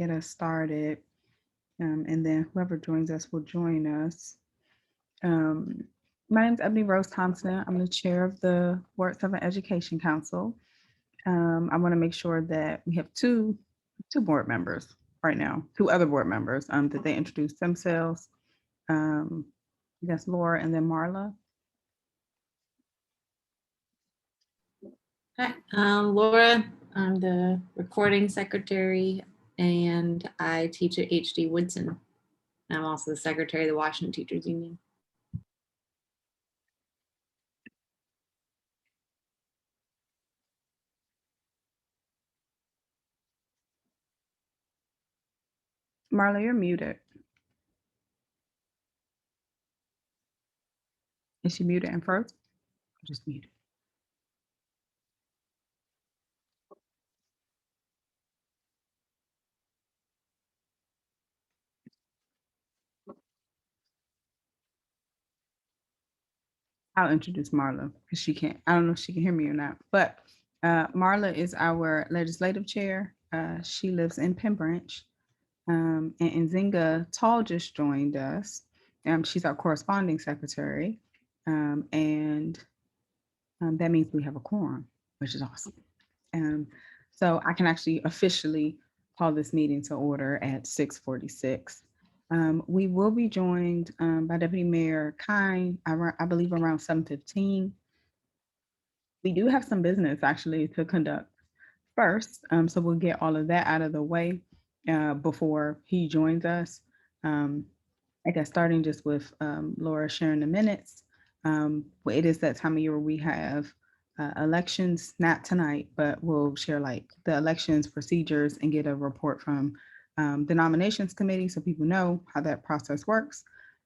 get us started, and then whoever joins us will join us. My name is Ebony Rose Thompson. I'm the chair of the Ward 7 Education Council. I want to make sure that we have two board members right now, two other board members, that they introduce themselves. I guess Laura and then Marla. Hi, Laura. I'm the recording secretary and I teach at HD Woodson. I'm also the secretary of the Washington Teachers Union. Marla, you're muted. Is she muted and first? Just muted. I'll introduce Marla because she can't. I don't know if she can hear me or not. But Marla is our legislative chair. She lives in Pembranch. And Nzinga Tall just joined us. She's our corresponding secretary. And that means we have a quorum, which is awesome. So I can actually officially call this meeting to order at 6:46. We will be joined by Deputy Mayor Kihn, I believe around 7:15. We do have some business actually to conduct first, so we'll get all of that out of the way before he joins us. I guess starting just with Laura sharing the minutes. It is that time of year where we have elections, not tonight, but we'll share like the elections procedures and get a report from the nominations committee so people know how that process works.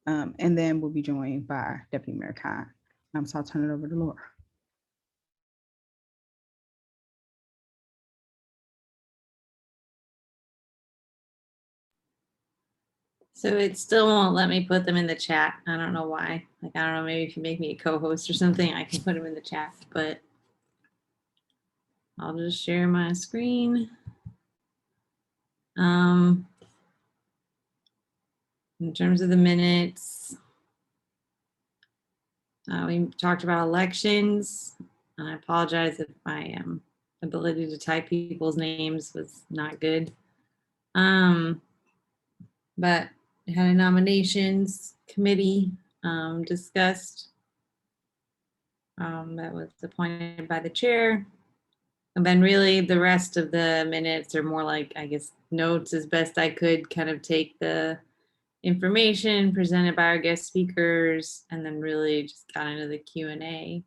And then we'll be joined by Deputy Mayor Kihn. So I'll turn it over to Laura. So it still won't let me put them in the chat. I don't know why. Like, I don't know, maybe if you make me a co-host or something, I can put them in the chat, but I'll just share my screen. In terms of the minutes, we talked about elections. And I apologize if my ability to type people's names was not good. But we had a nominations committee discussed that was appointed by the chair. And then really the rest of the minutes are more like, I guess, notes as best I could, kind of take the information presented by our guest speakers and then really just got into the Q&A.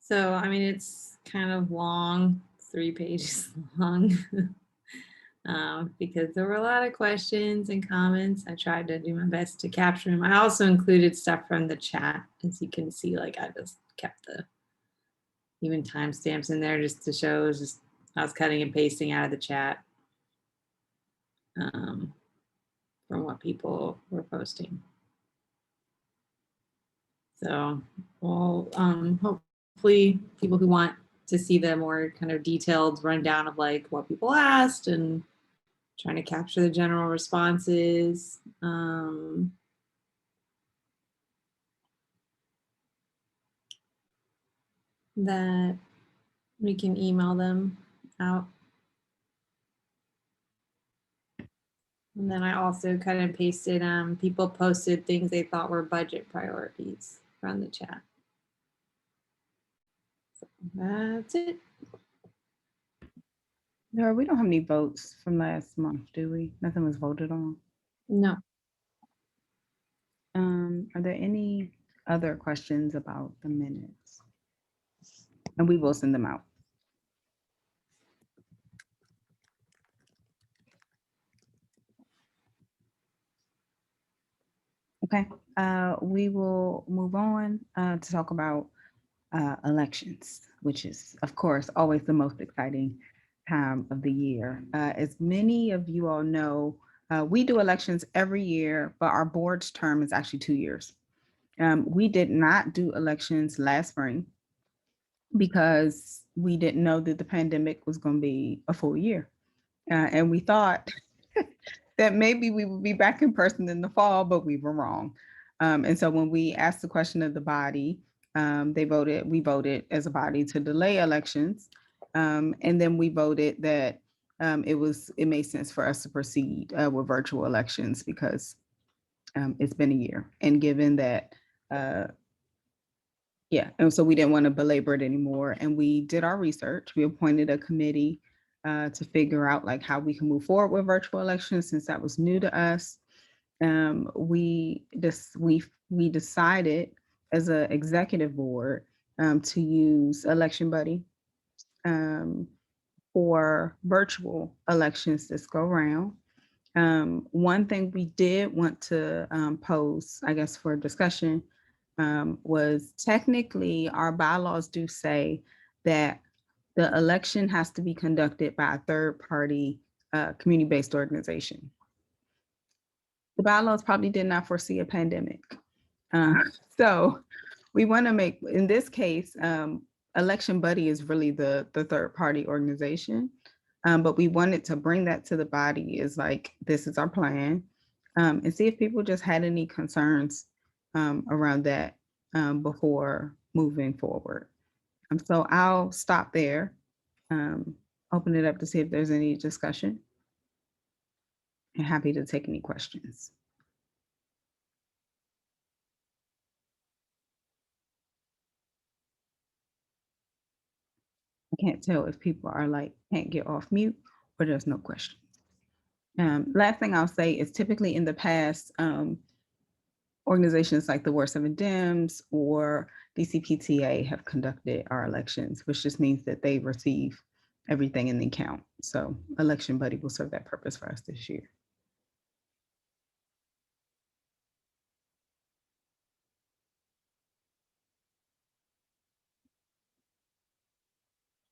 So, I mean, it's kind of long, 3 pages long, because there were a lot of questions and comments. I tried to do my best to capture them. I also included stuff from the chat. As you can see, like I just kept the even timestamps in there just to show just I was cutting and pasting out of the chat from what people were posting. So, well, hopefully people who want to see the more kind of detailed rundown of like what people asked and trying to capture the general responses. That we can email them out. And then I also kind of pasted, people posted things they thought were budget priorities from the chat. So that's it. No, we don't have any votes from last month, do we? Nothing was voted on. No. Are there any other questions about the minutes? And we will send them out. Okay, we will move on to talk about elections, which is, of course, always the most exciting time of the year. As many of you all know, we do elections every year, but our board's term is actually 2 years. We did not do elections last spring. because we didn't know that the pandemic was going to be a full year. And we thought that maybe we would be back in person in the fall, but we were wrong. And so when we asked the question of the body, we voted as a body to delay elections. And then we voted that it made sense for us to proceed with virtual elections because it's been a year. And given that, yeah, and so we didn't want to belabor it anymore. And we did our research. We appointed a committee to figure out like how we can move forward with virtual elections since that was new to us. We decided as an executive board to use Election Buddy for virtual elections this go round. One thing we did want to pose, I guess, for discussion was technically our bylaws do say that the election has to be conducted by a third party community-based organization. The bylaws probably did not foresee a pandemic. So we want to make, in this case, Election Buddy is really the third party organization. But we wanted to bring that to the body is like, this is our plan, and see if people just had any concerns around that before moving forward. So I'll stop there, open it up to see if there's any discussion, and happy to take any questions. I can't tell if people are like, can't get off mute or there's no questions. Last thing I'll say is typically in the past, organizations like the Ward 7 Dems or DCPTA have conducted our elections, which just means that they receive everything in the account. So Election Buddy will serve that purpose for us this year.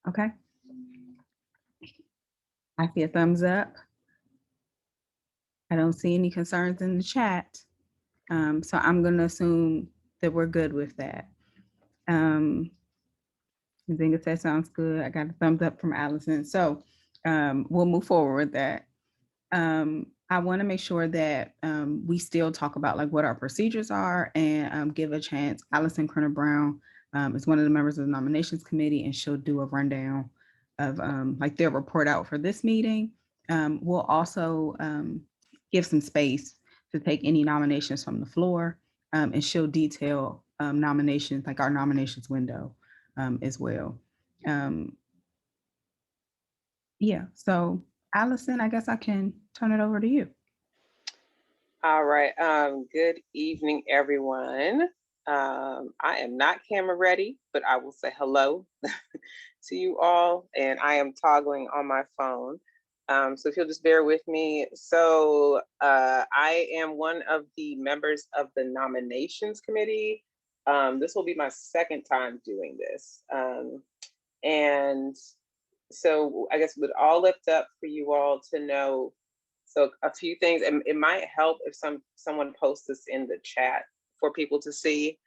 Okay. I see a thumbs up. I don't see any concerns in the chat. So I'm going to assume that we're good with that. I think if that sounds good, I got a thumbs up from Allison. So we'll move forward with that. I want to make sure that we still talk about like what our procedures are and give a chance. Allison Kerner Brown is one of the members of the nominations committee, and she'll do a rundown of like their report out for this meeting. We'll also give some space to take any nominations from the floor, and she'll detail nominations, like our nominations window as well. Yeah, so Allison, I guess I can turn it over to you. All right. Good evening, everyone. I am not camera ready, but I will say hello to you all, and I am toggling on my phone. So if you'll just bear with me. So I am one of the members of the nominations committee. This will be my second time doing this. And so I guess would all lift up for you all to know. So a few things, and it might help if someone posts this in the chat for people to see.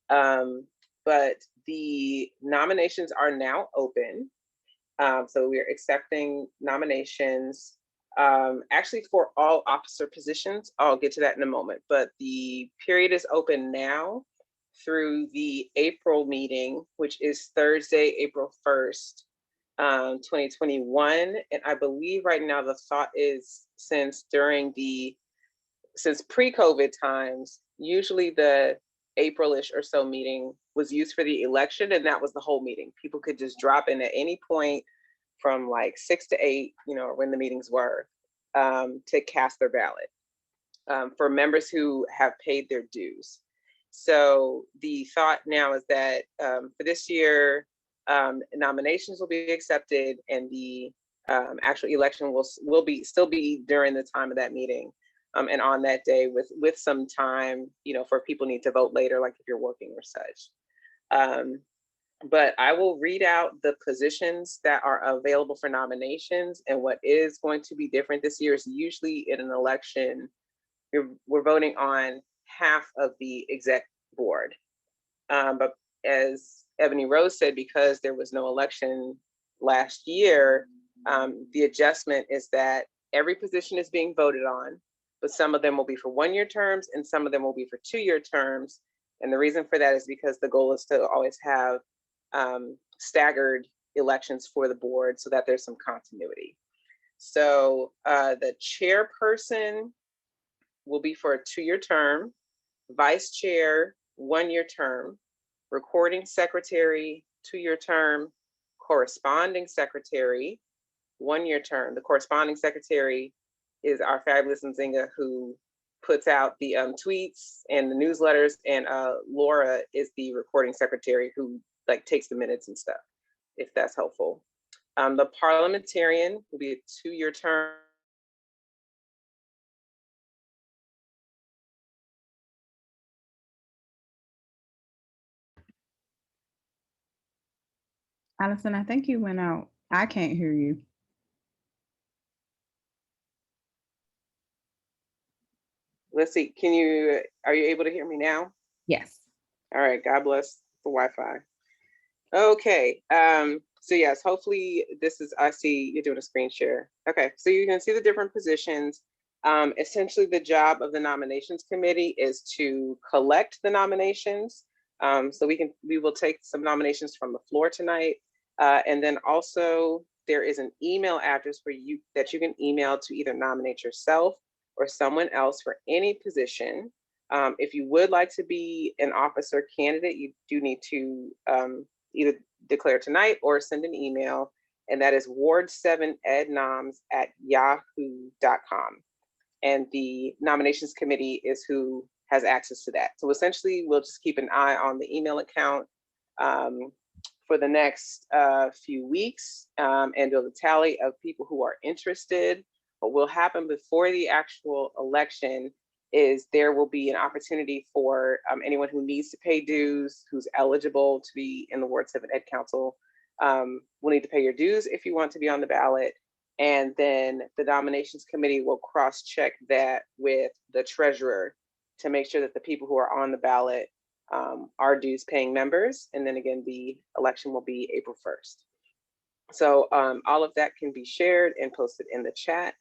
But the nominations are now open. So we're accepting nominations actually for all officer positions. I'll get to that in a moment, but the period is open now through the April meeting, which is Thursday, April 1st, 2021. And I believe right now the thought is since pre-COVID times, usually the April-ish or so meeting was used for the election, and that was the whole meeting. People could just drop in at any point from like 6 to 8, when the meetings were, to cast their ballot for members who have paid their dues. So the thought now is that for this year, nominations will be accepted, and the actual election will still be during the time of that meeting, and on that day with some time, for people need to vote later, like if you're working or such. But I will read out the positions that are available for nominations, and what is going to be different this year is usually in an election, we're voting on half of the exec board. But as Ebony Rose said, because there was no election last year, the adjustment is that every position is being voted on, but some of them will be for 1-year terms and some of them will be for 2-year terms. And the reason for that is because the goal is to always have staggered elections for the board so that there's some continuity. So the chairperson will be for a 2-year term, vice chair, 1-year term, recording secretary, 2-year term, corresponding secretary, 1-year term. The corresponding secretary is our fabulous Nzinga, who puts out the tweets and the newsletters, and Laura is the recording secretary who like takes the minutes and stuff, if that's helpful. The parliamentarian will be a 2-year term. Allison, I think you went out. I can't hear you. Let's see, are you able to hear me now? Yes. All right, God bless the Wi-Fi. Okay, so yes, hopefully I see you're doing a screen share. Okay, so you can see the different positions. Essentially the job of the nominations committee is to collect the nominations. So we will take some nominations from the floor tonight. And then also there is an email address that you can email to either nominate yourself or someone else for any position. If you would like to be an officer candidate, you do need to either declare tonight or send an email, and that is ward7ednoms@yahoo.com. And the nominations committee is who has access to that. So essentially, we'll just keep an eye on the email account for the next few weeks and do a tally of people who are interested. What will happen before the actual election is there will be an opportunity for anyone who needs to pay dues, who's eligible to be in the Ward 7 Ed Council, will need to pay your dues if you want to be on the ballot. And then the nominations committee will cross-check that with the treasurer to make sure that the people who are on the ballot are dues paying members. And then again, the election will be April 1st. So all of that can be shared and posted in the chat.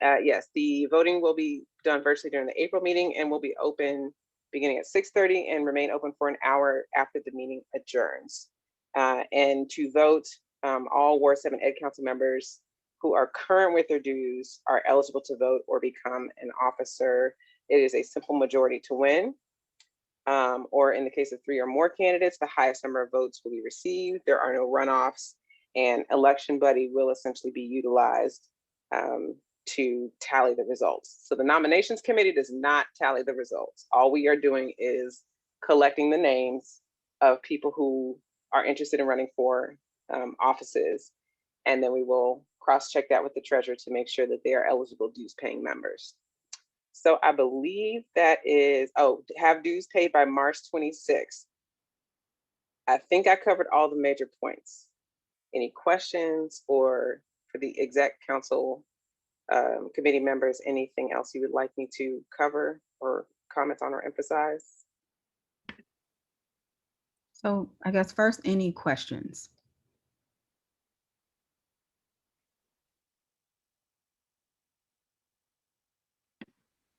Yes, the voting will be done virtually during the April meeting and will be open beginning at 6:30 and remain open for an hour after the meeting adjourns. And to vote, all Ward 7 Ed Council members who are current with their dues are eligible to vote or become an officer. It is a simple majority to win. Or in the case of 3 or more candidates, the highest number of votes will be received. There are no runoffs, and Election Buddy will essentially be utilized to tally the results. So the nominations committee does not tally the results. All we are doing is collecting the names of people who are interested in running for offices. And then we will cross-check that with the treasurer to make sure that they are eligible dues paying members. So I believe that is, have dues paid by March 26th. I think I covered all the major points. Any questions, or for the exec council committee members, anything else you would like me to cover or comment on or emphasize? So I guess first, any questions?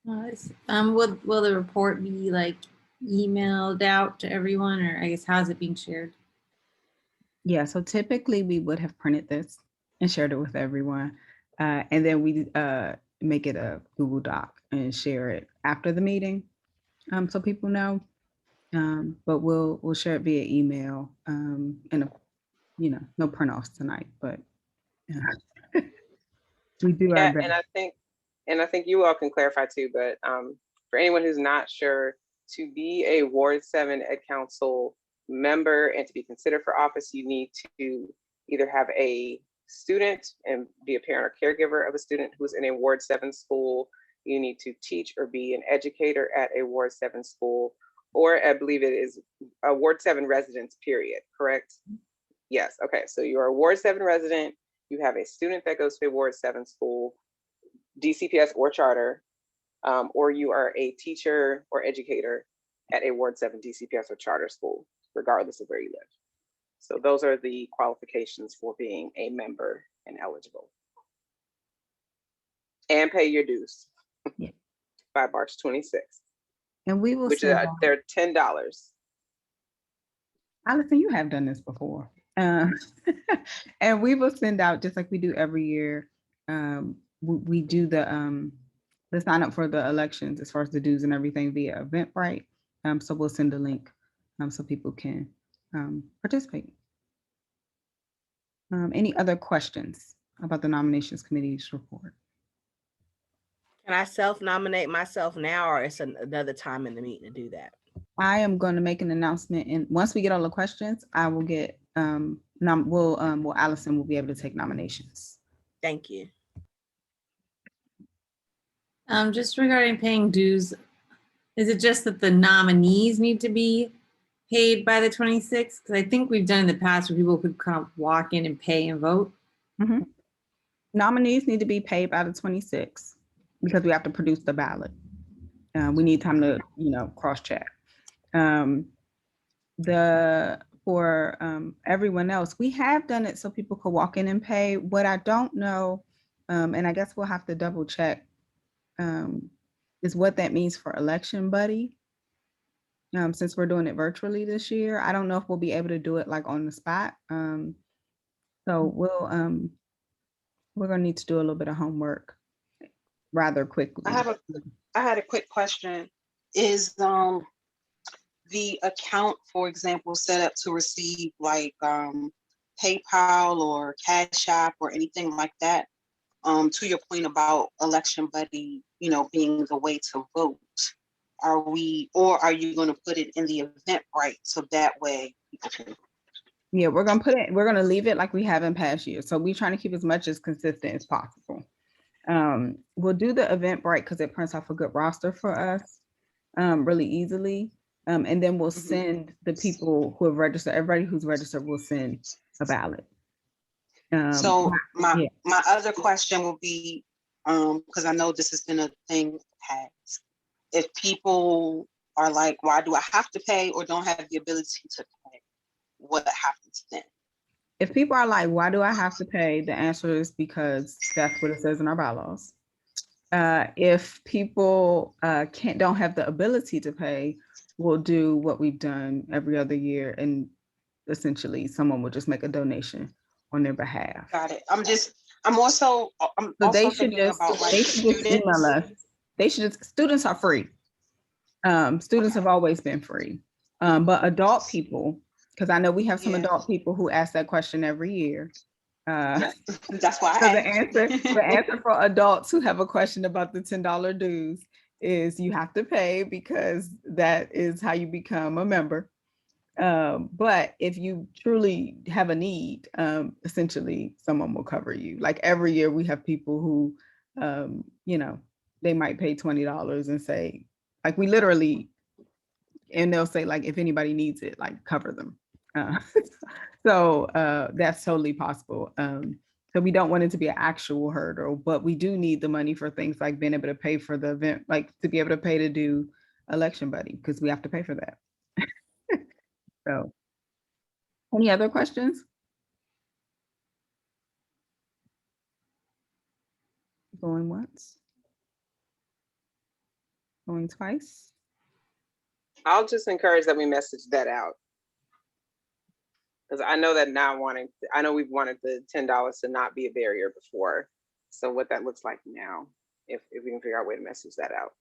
Will the report be like emailed out to everyone, or I guess how's it being shared? Yeah, so typically we would have printed this and shared it with everyone. And then we make it a Google Doc and share it after the meeting, so people know. But we'll share it via email, and no print offs tonight, but we do our Yeah, best. and I think you all can clarify too, but for anyone who's not sure, to be a Ward 7 Ed Council member and to be considered for office, you need to either have a student and be a parent or caregiver of a student who's in a Ward 7 school. You need to teach or be an educator at a Ward 7 school, or I believe it is a Ward 7 residence, period, correct? Yes, okay, so you're a Ward 7 resident, you have a student that goes to a Ward 7 school, DCPS or charter, or you are a teacher or educator at a Ward 7 DCPS or charter school, regardless of where you live. So those are the qualifications for being a member and eligible. And pay your dues Yeah. by March 26th, And we will which send are they're $10. Allison, you have done this before. And we will send out, just like we do every year. We do the sign up for the elections as far as the dues and everything via Eventbrite. So we'll send a link so people can participate. Any other questions about the nominations committee's report? Can I self-nominate myself now, or it's another time in the meeting to do that? I am going to make an announcement, and once we get all the questions, I will get Allison will be able to take nominations. Thank you. Just regarding paying dues, is it just that the nominees need to be paid by the 26th? Because I think we've done in the past where people could kind of walk in and pay and vote. Mm-hmm. Nominees need to be paid by the 26th because we have to produce the ballot. We need time to, cross-check. For everyone else, we have done it so people could walk in and pay. What I don't know, and I guess we'll have to double check, is what that means for Election Buddy. Since we're doing it virtually this year, I don't know if we'll be able to do it like on the spot. So we're gonna need to do a little bit of homework rather quickly. I had a quick question. Is the account, for example, set up to receive like PayPal or Cash App or anything like that? To your point about Election Buddy, being the way to vote, are you going to put it in the Eventbrite so that way people can? Yeah, we're gonna leave it like we have in past years. So we're trying to keep as much as consistent as possible. We'll do the Eventbrite because it prints off a good roster for us really easily. And then we'll send the people who have registered, everybody who's registered will send a ballot. So my other question will be, because I know this has been a thing past, if people are like, why do I have to pay, or don't have the ability to pay, what happens then? If people are like, why do I have to pay? The answer is because that's what it says in our bylaws. If people don't have the ability to pay, we'll do what we've done every other year, and essentially someone will just make a donation on their behalf. Got it. I'm also thinking about like students. Email us. Students are free. Students have always been free. But adult people, because I know we have some adult people who ask that question every year. That's why. So the answer for adults who have a question about the $10 dues is you have to pay because that is how you become a member. But if you truly have a need, essentially someone will cover you. Like every year we have people who, they might pay $20 and say, like we literally, and they'll say like, if anybody needs it, like cover them. So that's totally possible. So we don't want it to be an actual hurdle, but we do need the money for things like being able to pay for the event, like to be able to pay to do Election Buddy, because we have to pay for that. So, any other questions? Going once? Going twice? I'll just encourage that we message that out. Because I know that I know we've wanted the $10 to not be a barrier before. So what that looks like now, if we can figure out a way to message that out.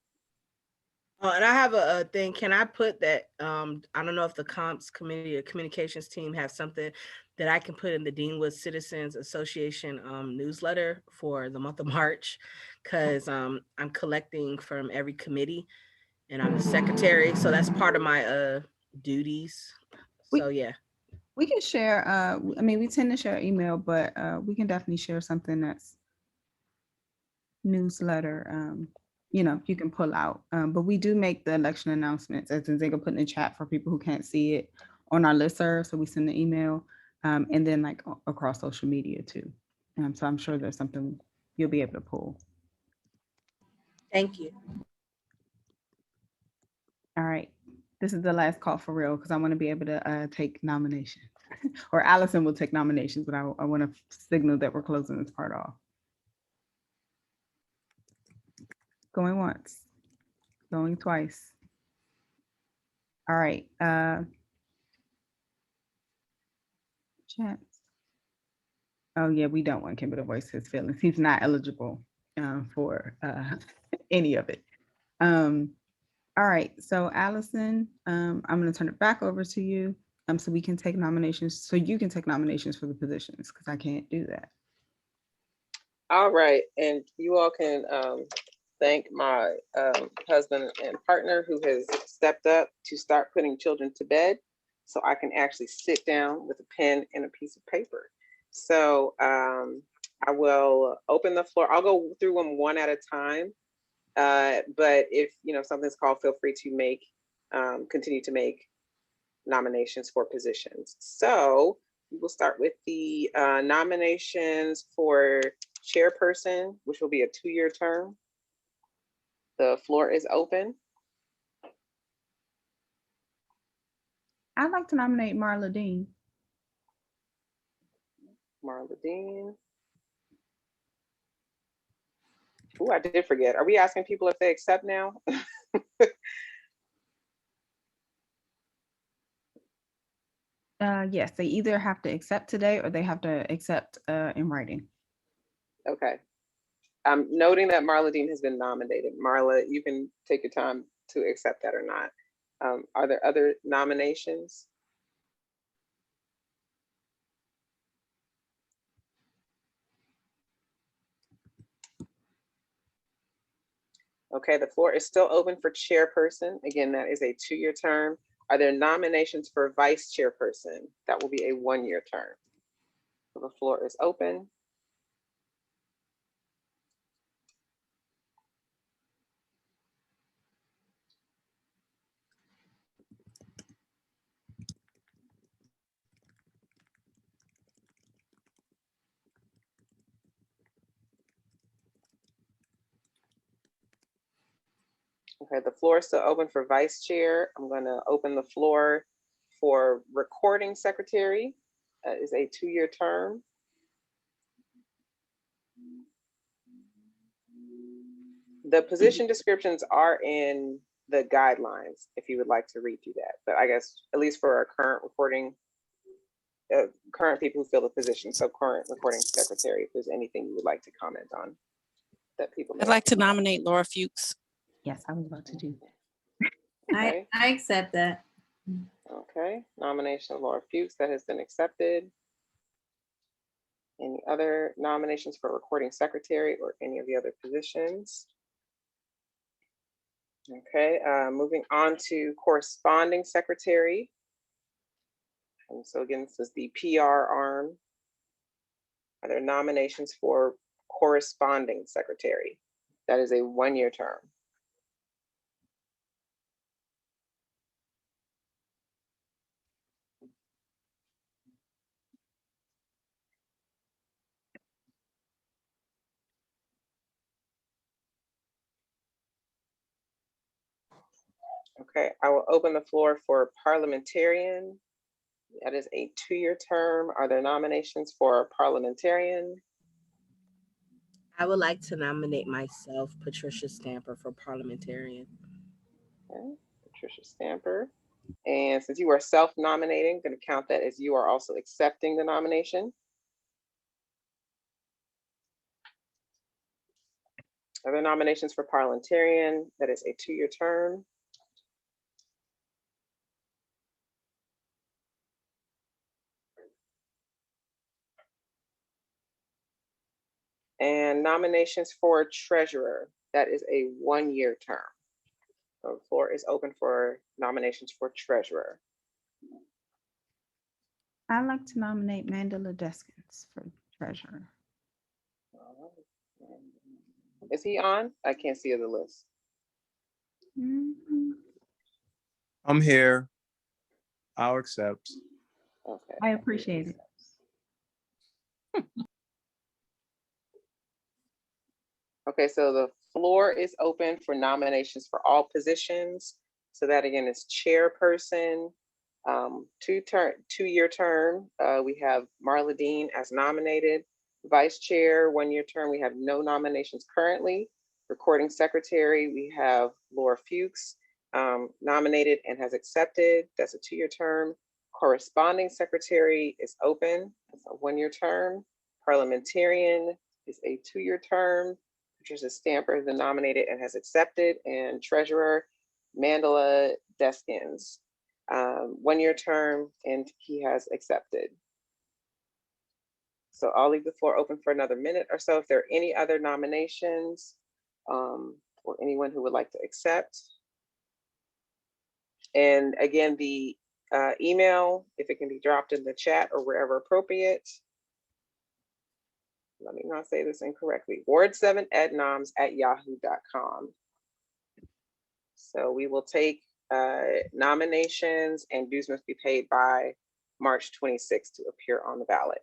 And I have a thing. Can I put that? I don't know if the comps committee or communications team have something that I can put in the Deanwood Citizens Association newsletter for the month of March, because I'm collecting from every committee, and I'm the secretary, so that's part of my duties. So yeah, we can share. I mean, we tend to share email, but we can definitely share something that's newsletter. You can pull out. But we do make the election announcements, as Zinga put in the chat for people who can't see it, on our listserv. So we send the email, and then like across social media too. So I'm sure there's something you'll be able to pull. thank you. All right. This is the last call for real because I want to be able to take nominations. Or Allison will take nominations, but I want to signal that we're closing this part off. Going once, going twice. All right. Chance. Oh yeah, we don't want Kimber to voice his feelings. He's not eligible for any of it. All right, so Allison, I'm going to turn it back over to you so we can take nominations, so you can take nominations for the positions because I can't do that. All right, and you all can thank my husband and partner who has stepped up to start putting children to bed so I can actually sit down with a pen and a piece of paper. So I will open the floor. I'll go through them one at a time. But if something's called, feel free to continue to make nominations for positions. So we will start with the nominations for chairperson, which will be a 2-year term. The floor is open. I'd like to nominate Marla Dean. Marla Dean. Oh, I did forget. Are we asking people if they accept now? Yes, they either have to accept today or they have to accept in writing. Okay. I'm noting that Marla Dean has been nominated. Marla, you can take your time to accept that or not. Are there other nominations? Okay, the floor is still open for chairperson. Again, that is a 2-year term. Are there nominations for vice chairperson? That will be a 1-year term. So the floor is open. Okay, the floor is still open for vice chair. I'm going to open the floor for recording secretary. That is a 2-year term. The position descriptions are in the guidelines if you would like to read through that. But I guess at least for our current recording, current people who fill the position, so current recording secretary, if there's anything you would like to comment on that people may I'd like to nominate Laura Fuchs. Yes, I was about to do that. Okay. I accept that. Okay, nomination of Laura Fuchs, that has been accepted. Any other nominations for recording secretary or any of the other positions? Okay, moving on to corresponding secretary. And so again, this is the PR arm. Are there nominations for corresponding secretary? That is a 1-year term. Okay, I will open the floor for parliamentarian. That is a 2-year term. Are there nominations for parliamentarian? I would like to nominate myself, Patricia Stamper, for parliamentarian. Okay, Patricia Stamper. And since you are self-nominating, I'm going to count that as you are also accepting the nomination. Are there nominations for parliamentarian? That is a 2-year term. And nominations for treasurer. That is a 1-year term. So the floor is open for nominations for treasurer. I'd like to nominate Mandela Deskins for treasurer. Is he on? I can't see the list. Mhm. I'm here. I'll accept. Okay. I appreciate it. Okay, so the floor is open for nominations for all positions. So that again is chairperson, 2-year term. We have Marla Dean as nominated. Vice chair, 1-year term. We have no nominations currently. Recording secretary, we have Laura Fuchs nominated and has accepted. That's a 2-year term. Corresponding secretary is open. It's a 1-year term. Parliamentarian is a 2-year term. Patricia Stamper is nominated and has accepted. And treasurer, Mandela Deskins, 1-year term, and he has accepted. So I'll leave the floor open for another minute or so if there are any other nominations or anyone who would like to accept. And again, the email, if it can be dropped in the chat or wherever appropriate. Let me not say this incorrectly. ward7ednoms@yahoo.com. So we will take nominations, and dues must be paid by March 26th to appear on the ballot.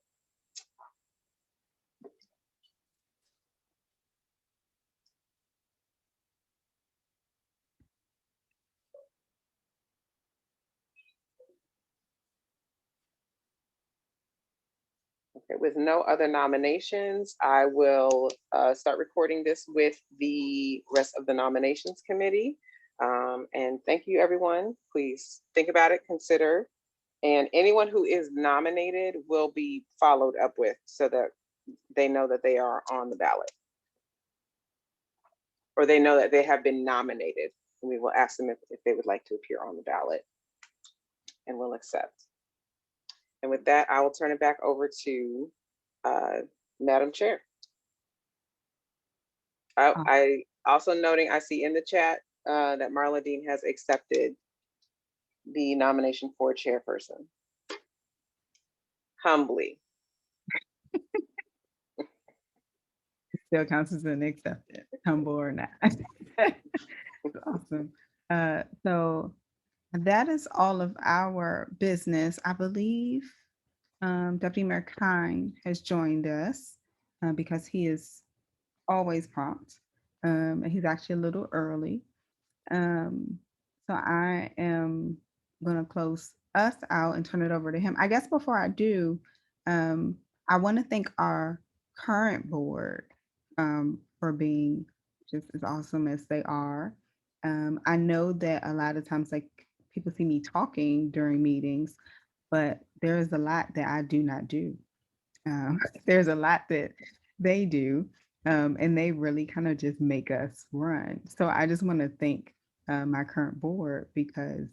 Okay, with no other nominations, I will start recording this with the rest of the nominations committee. And thank you, everyone. Please think about it, consider. And anyone who is nominated will be followed up with so that they know that they are on the ballot. Or they know that they have been nominated. And we will ask them if they would like to appear on the ballot. And we'll accept. And with that, I will turn it back over to Madam Chair. I also noting, I see in the chat that Marla Dean has accepted the nomination for chairperson. Humbly. Still counts as an accepted, humble or not. Awesome. So that is all of our business. I believe Deputy Mayor Kihn has joined us because he is always prompt. And he's actually a little early. So I am going to close us out and turn it over to him. I guess before I do, I want to thank our current board for being just as awesome as they are. I know that a lot of times, like, people see me talking during meetings, but there is a lot that I do not do. There's a lot that they do, and they really kind of just make us run. So I just want to thank my current board because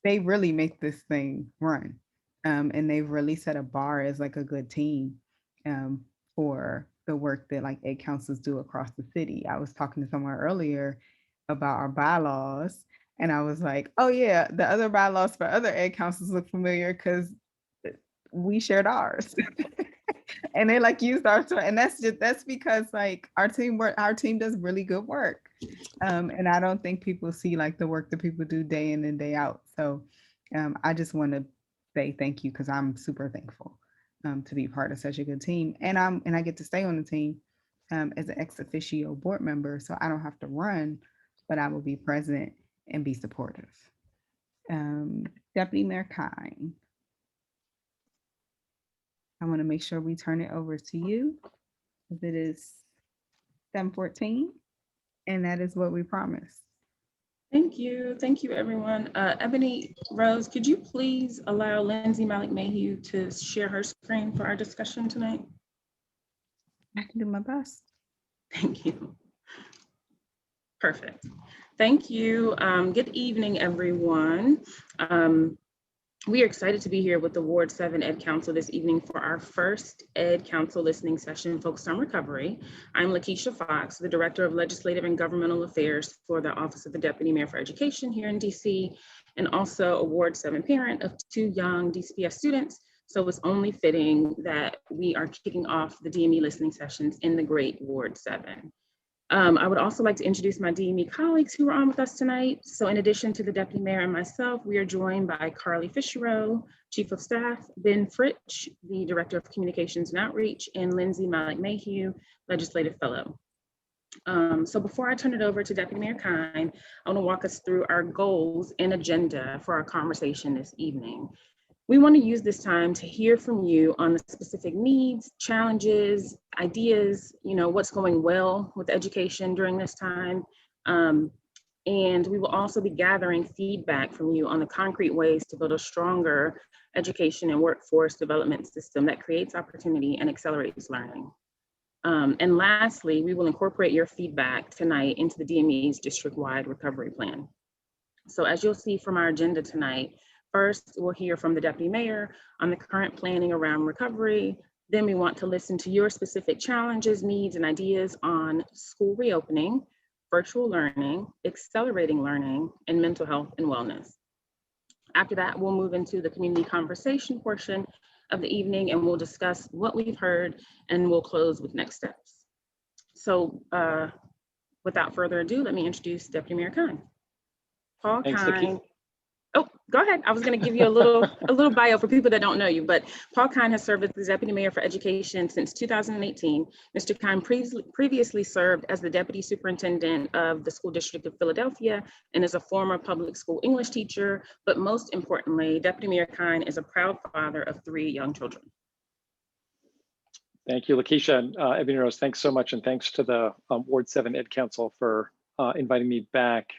they really make this thing run. And they've really set a bar as like a good team for the work that like ed councils do across the city. I was talking to someone earlier about our bylaws, and I was like, oh yeah, the other bylaws for other ed councils look familiar because we shared ours. And they like used ours, and that's because like our team does really good work. And I don't think people see like the work that people do day in and day out. So I just want to say thank you because I'm super thankful to be part of such a good team. And I get to stay on the team as an ex officio board member, so I don't have to run, but I will be present and be supportive. Deputy Mayor Kihn, I want to make sure we turn it over to you because it is 7:14, and that is what we promised. Thank you, everyone. Ebony Rose, could you please allow Lindsay Malik-Mayhew to share her screen for our discussion tonight? I can do my best. Thank you. Perfect. Thank you. Good evening, everyone. We are excited to be here with the Ward 7 Ed Council this evening for our first Ed Council listening session focused on recovery. I'm Lakeisha Fox, the Director of Legislative and Governmental Affairs for the Office of the Deputy Mayor for Education here in DC, and also a Ward 7 parent of 2 young DCPS students. So it's only fitting that we are kicking off the DME listening sessions in the great Ward 7. I would also like to introduce my DME colleagues who are on with us tonight. So in addition to the Deputy Mayor and myself, we are joined by Carly Fischerow, Chief of Staff, Ben Fritsch, the Director of Communications and Outreach, and Lindsay Malik-Mayhew, Legislative Fellow. So before I turn it over to Deputy Mayor Kihn, I want to walk us through our goals and agenda for our conversation this evening. We want to use this time to hear from you on the specific needs, challenges, ideas, what's going well with education during this time. And we will also be gathering feedback from you on the concrete ways to build a stronger education and workforce development system that creates opportunity and accelerates learning. And lastly, we will incorporate your feedback tonight into the DME's district-wide recovery plan. So as you'll see from our agenda tonight, first, we'll hear from the Deputy Mayor on the current planning around recovery. Then we want to listen to your specific challenges, needs, and ideas on school reopening, virtual learning, accelerating learning, and mental health and wellness. After that, we'll move into the community conversation portion of the evening, and we'll discuss what we've heard, and we'll close with next steps. So without further ado, let me introduce Deputy Mayor Kihn. Paul Thanks, Kihn. Oh, go ahead. I was going to give you a little bio for people that don't know you, but Paul Kihn has served as the Deputy Mayor for Education since 2018. Mr. Kihn previously served as the Deputy Superintendent of the School District of Philadelphia and is a former public school English teacher, but most importantly, Deputy Mayor Kihn is a proud father of 3 young children. Thank you, Lakeisha and Ebony Rose. Thanks so much, and thanks to the Ward 7 Ed Council for inviting me back.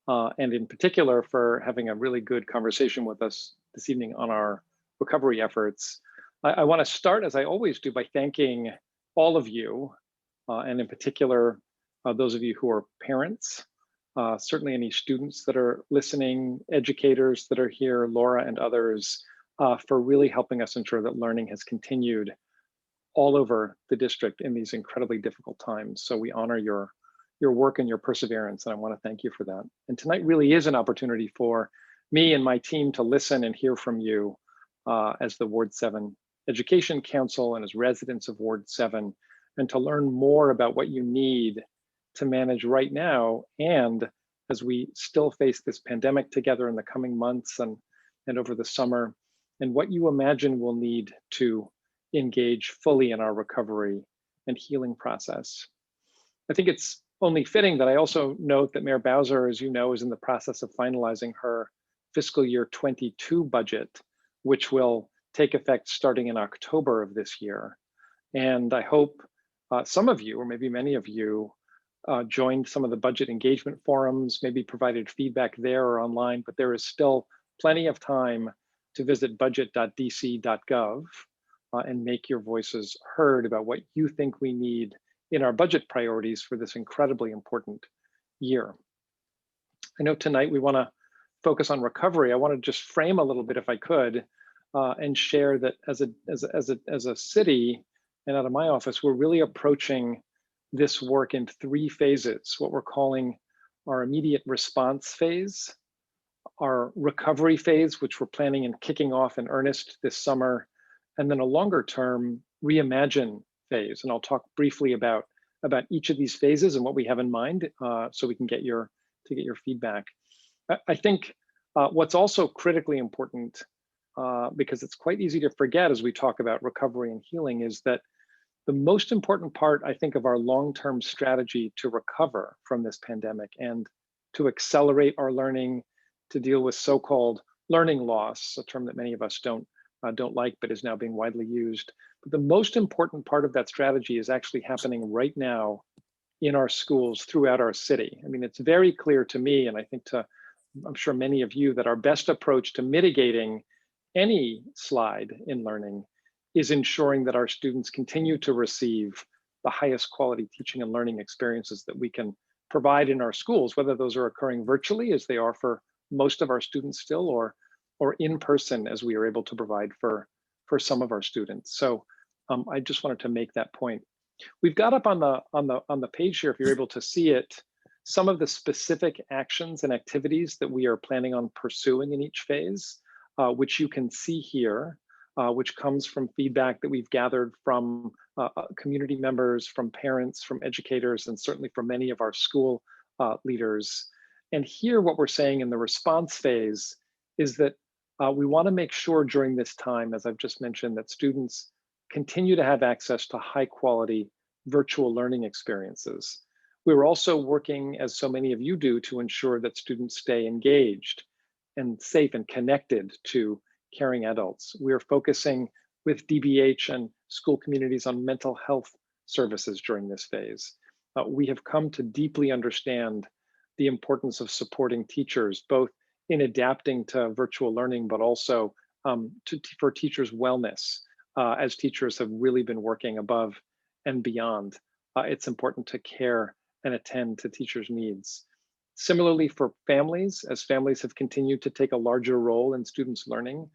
And in particular for having a really good conversation with us this evening on our recovery efforts. I want to start, as I always do, by thanking all of you, and in particular, those of you who are parents, certainly any students that are listening, educators that are here, Laura and others, for really helping us ensure that learning has continued all over the district in these incredibly difficult times. So we honor your work and your perseverance, and I want to thank you for that. And tonight really is an opportunity for me and my team to listen and hear from you as the Ward 7 Education Council and as residents of Ward 7, and to learn more about what you need to manage right now, and as we still face this pandemic together in the coming months and over the summer, and what you imagine we'll need to engage fully in our recovery and healing process. I think it's only fitting that I also note that Mayor Bowser, as you know, is in the process of finalizing her fiscal year 22 budget, which will take effect starting in October of this year. And I hope some of you, or maybe many of you, joined some of the budget engagement forums, maybe provided feedback there or online, but there is still plenty of time to visit budget.dc.gov and make your voices heard about what you think we need in our budget priorities for this incredibly important year. I know tonight we want to focus on recovery. I want to just frame a little bit, if I could, and share that as a city and out of my office, we're really approaching this work in 3 phases, what we're calling our immediate response phase, our recovery phase, which we're planning and kicking off in earnest this summer, and then a longer term reimagine phase. And I'll talk briefly about each of these phases and what we have in mind, so we can get your feedback. I think what's also critically important, because it's quite easy to forget as we talk about recovery and healing, is that the most important part, I think, of our long-term strategy to recover from this pandemic and to accelerate our learning, to deal with so-called learning loss, a term that many of us don't like, but is now being widely used. But the most important part of that strategy is actually happening right now in our schools throughout our city. I mean, it's very clear to me, and I think I'm sure many of you, that our best approach to mitigating any slide in learning is ensuring that our students continue to receive the highest quality teaching and learning experiences that we can provide in our schools, whether those are occurring virtually, as they are for most of our students still, or in person, as we are able to provide for some of our students. So I just wanted to make that point. We've got up on the page here, if you're able to see it, some of the specific actions and activities that we are planning on pursuing in each phase, which you can see here, which comes from feedback that we've gathered from community members, from parents, from educators, and certainly from many of our school leaders. And here, what we're saying in the response phase is that we want to make sure during this time, as I've just mentioned, that students continue to have access to high quality virtual learning experiences. We're also working, as so many of you do, to ensure that students stay engaged and safe and connected to caring adults. We're focusing with DBH and school communities on mental health services during this phase. We have come to deeply understand the importance of supporting teachers, both in adapting to virtual learning, but also for teachers' wellness, as teachers have really been working above and beyond. It's important to care and attend to teachers' needs. Similarly, for families, as families have continued to take a larger role in students' learning,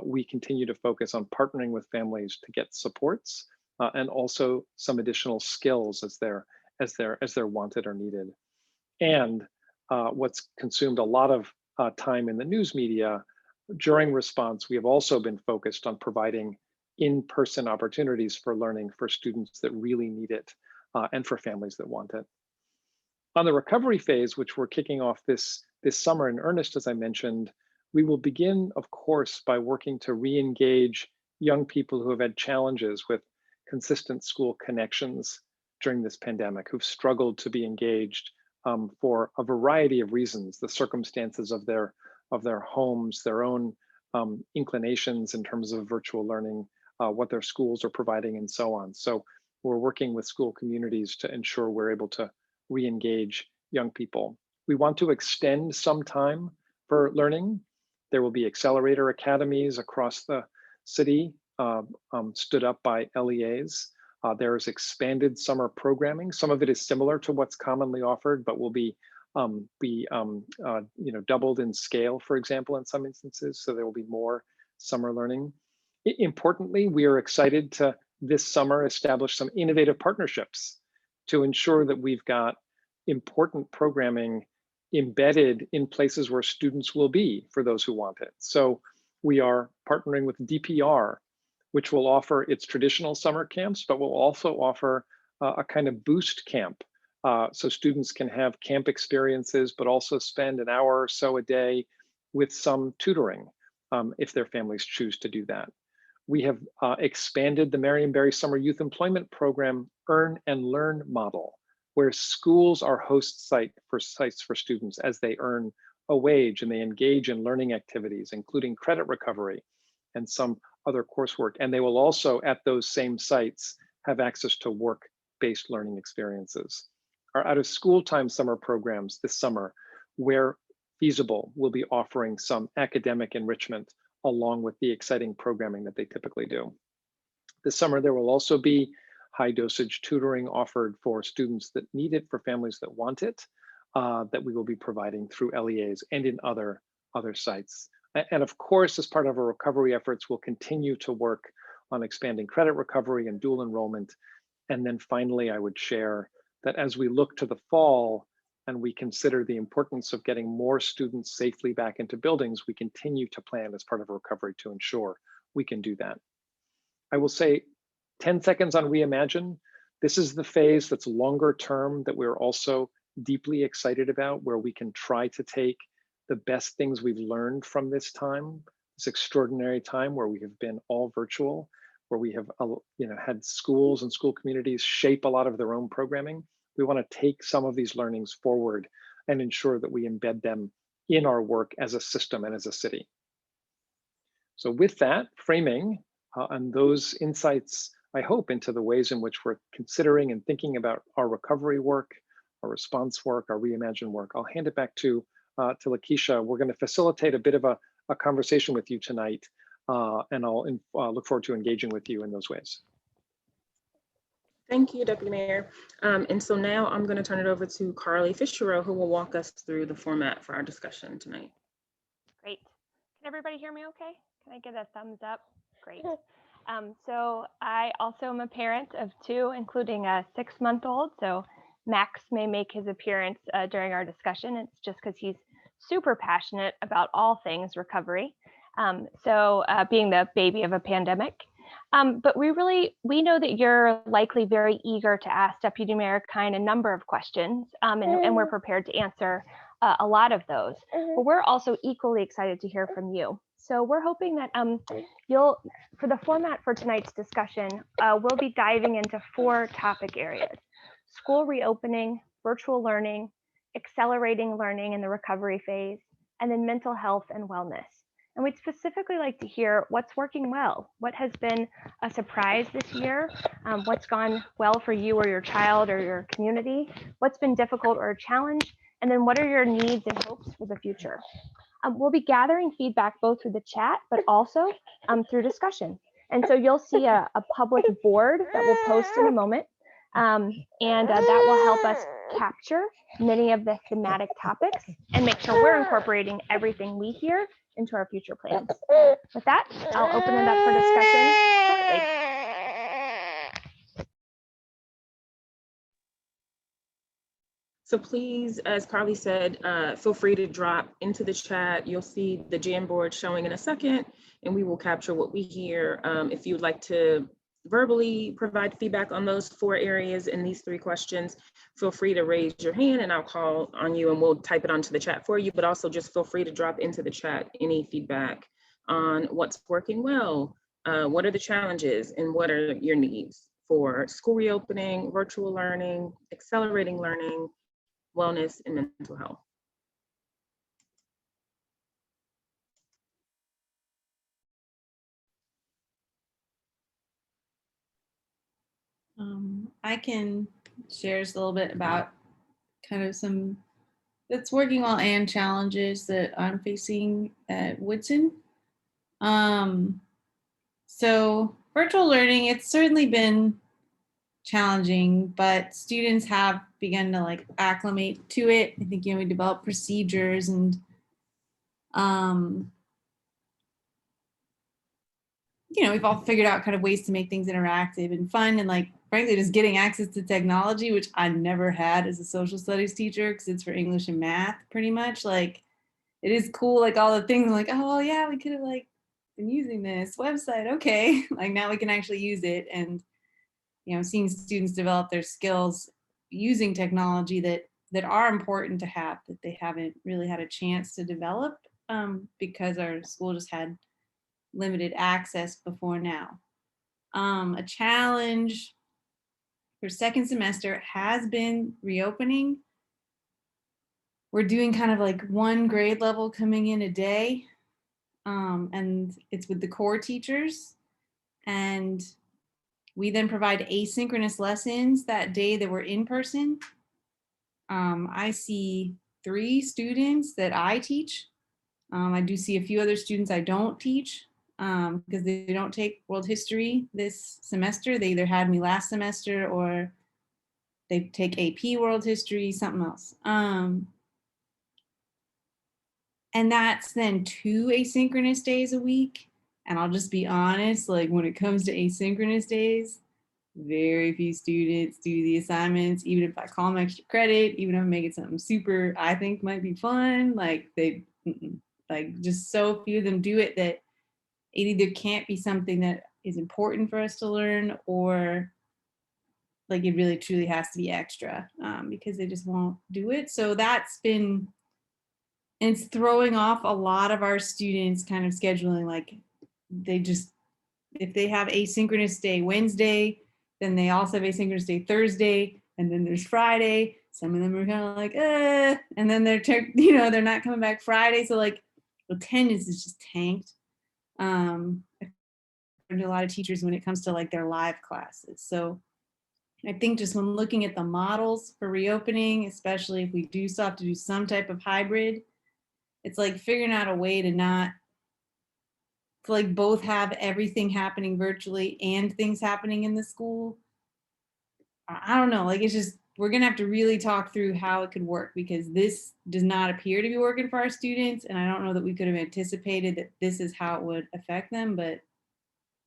we continue to focus on partnering with families to get supports and also some additional skills as they're wanted or needed. And what's consumed a lot of time in the news media, during response, we have also been focused on providing in-person opportunities for learning for students that really need it and for families that want it. On the recovery phase, which we're kicking off this summer in earnest, as I mentioned, we will begin, of course, by working to re-engage young people who have had challenges with consistent school connections during this pandemic, who've struggled to be engaged for a variety of reasons, the circumstances of their homes, their own inclinations in terms of virtual learning, what their schools are providing, and so on. So we're working with school communities to ensure we're able to re-engage young people. We want to extend some time for learning. There will be accelerator academies across the city stood up by LEAs. There's expanded summer programming. Some of it is similar to what's commonly offered, but will be doubled in scale, for example, in some instances. So there will be more summer learning. Importantly, we are excited to this summer establish some innovative partnerships to ensure that we've got important programming embedded in places where students will be for those who want it. So we are partnering with DPR, which will offer its traditional summer camps, but will also offer a kind of boost camp. So students can have camp experiences, but also spend an hour or so a day with some tutoring if their families choose to do that. We have expanded the Marion Barry Summer Youth Employment Program Earn and Learn model, where schools are host sites for students as they earn a wage and they engage in learning activities, including credit recovery and some other coursework. And they will also, at those same sites, have access to work-based learning experiences. Our out-of-school time summer programs this summer, where feasible, will be offering some academic enrichment along with the exciting programming that they typically do. This summer, there will also be high dosage tutoring offered for students that need it, for families that want it, that we will be providing through LEAs and in other sites. And of course, as part of our recovery efforts, we'll continue to work on expanding credit recovery and dual enrollment. And then finally, I would share that as we look to the fall and we consider the importance of getting more students safely back into buildings, we continue to plan as part of recovery to ensure we can do that. I will say 10 seconds on Reimagine. This is the phase that's longer term that we're also deeply excited about, where we can try to take the best things we've learned from this time, this extraordinary time where we have been all virtual, where we have had schools and school communities shape a lot of their own programming. We want to take some of these learnings forward and ensure that we embed them in our work as a system and as a city. So with that framing and those insights, I hope, into the ways in which we're considering and thinking about our recovery work, our response work, our Reimagine work, I'll hand it back to Lakeisha. We're going to facilitate a bit of a conversation with you tonight, and I'll look forward to engaging with you in those ways. Thank you, Deputy Mayor. And so now I'm going to turn it over to Carly Fischerow, who will walk us through the format for our discussion tonight. Great. Can everybody hear me okay? Can I get a thumbs up? Great. So I also am a parent of two, including a 6-month-old. So Max may make his appearance during our discussion. It's just because he's super passionate about all things recovery. Being the baby of a pandemic. But we know that you're likely very eager to ask Deputy Mayor Kihn a number of questions, and we're prepared to answer a lot of those. But we're also equally excited to hear from you. So we're hoping that for the format for tonight's discussion, we'll be diving into 4 topic areas: school reopening, virtual learning, accelerating learning in the recovery phase, and then mental health and wellness. And we'd specifically like to hear what's working well, what has been a surprise this year, what's gone well for you or your child or your community, what's been difficult or a challenge, and then what are your needs and hopes for the future. We'll be gathering feedback both through the chat, but also through discussion. And so you'll see a public board that we'll post in a moment. And that will help us capture many of the thematic topics and make sure we're incorporating everything we hear into our future plans. With that, I'll open it up for discussion shortly. So please, as Carly said, feel free to drop into the chat. You'll see the Jamboard showing in a second, and we will capture what we hear. If you'd like to verbally provide feedback on those 4 areas in these 3 questions, feel free to raise your hand and I'll call on you and we'll type it onto the chat for you, but also just feel free to drop into the chat any feedback on what's working well, what are the challenges, and what are your needs for school reopening, virtual learning, accelerating learning, wellness, and mental health. I can share just a little bit about kind of some that's working well and challenges that I'm facing at Woodson. So virtual learning, it's certainly been challenging, but students have begun to like acclimate to it. I think, we develop procedures and we've all figured out kind of ways to make things interactive and fun, and like frankly just getting access to technology, which I never had as a social studies teacher because it's for English and math pretty much. Like it is cool, like all the things I'm like, oh yeah, we could have like been using this website, okay. Like now we can actually use it, and seeing students develop their skills using technology that are important to have that they haven't really had a chance to develop because our school just had limited access before now. A challenge for second semester has been reopening. We're doing kind of like 1 grade level coming in a day, and it's with the core teachers. And we then provide asynchronous lessons that day that we're in person. I see 3 students that I teach. I do see a few other students I don't teach because they don't take world history this semester. They either had me last semester or they take AP world history, something else. And that's then 2 asynchronous days a week. And I'll just be honest, like when it comes to asynchronous days, very few students do the assignments, even if I call them extra credit, even if I make it something super, I think might be fun. Like like just so few of them do it that it either can't be something that is important for us to learn, or like it really truly has to be extra because they just won't do it. So that's been, and it's throwing off a lot of our students kind of scheduling. Like they just, if they have asynchronous day Wednesday, then they also have asynchronous day Thursday, and then there's Friday. Some of them are kind of like, and then they're not coming back Friday. So like attendance is just tanked. I learned a lot of teachers when it comes to like their live classes. So I think just when looking at the models for reopening, especially if we do still have to do some type of hybrid, it's like figuring out a way to like both have everything happening virtually and things happening in the school. I don't know, like it's just, we're gonna have to really talk through how it could work, because this does not appear to be working for our students. And I don't know that we could have anticipated that this is how it would affect them, but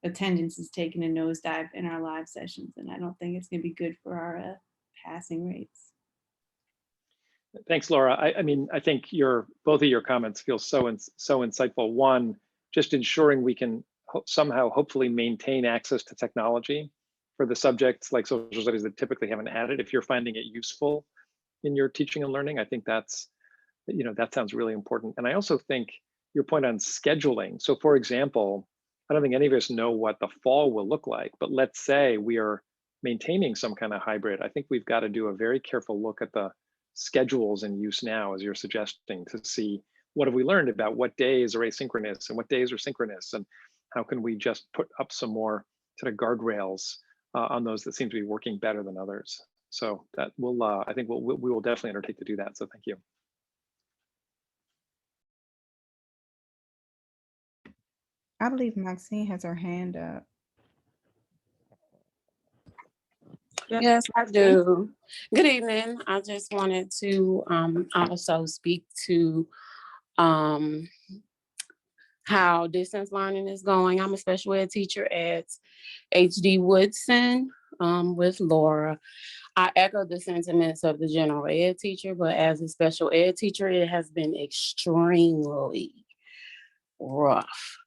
attendance is taking a nosedive in our live sessions. And I don't think it's gonna be good for our passing rates. Thanks, Laura. I mean, I think both of your comments feel so insightful. One, just ensuring we can somehow hopefully maintain access to technology for the subjects like social studies that typically haven't had it. If you're finding it useful in your teaching and learning, I think that sounds really important. And I also think your point on scheduling. So for example, I don't think any of us know what the fall will look like, but let's say we are maintaining some kind of hybrid, I think we've got to do a very careful look at the schedules in use now, as you're suggesting, to see what have we learned about what days are asynchronous and what days are synchronous, and how can we just put up some more sort of guardrails on those that seem to be working better than others. So that will, I think we will definitely undertake to do that. So thank you. I believe Maxine has her hand up. Yes, I do. Good evening. I just wanted to also speak to how distance learning is going. I'm a special ed teacher at HD Woodson with Laura. I echo the sentiments of the general ed teacher, but as a special ed teacher, it has been extremely rough.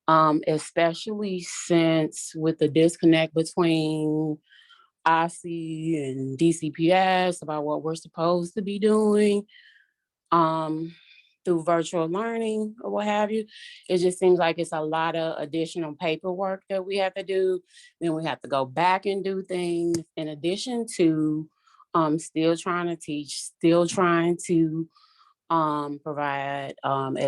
Especially since with the disconnect between IC and DCPS about what we're supposed to be doing through virtual learning or what have you. It just seems like it's a lot of additional paperwork that we have to do. Then we have to go back and do things in addition to still trying to teach, still trying to provide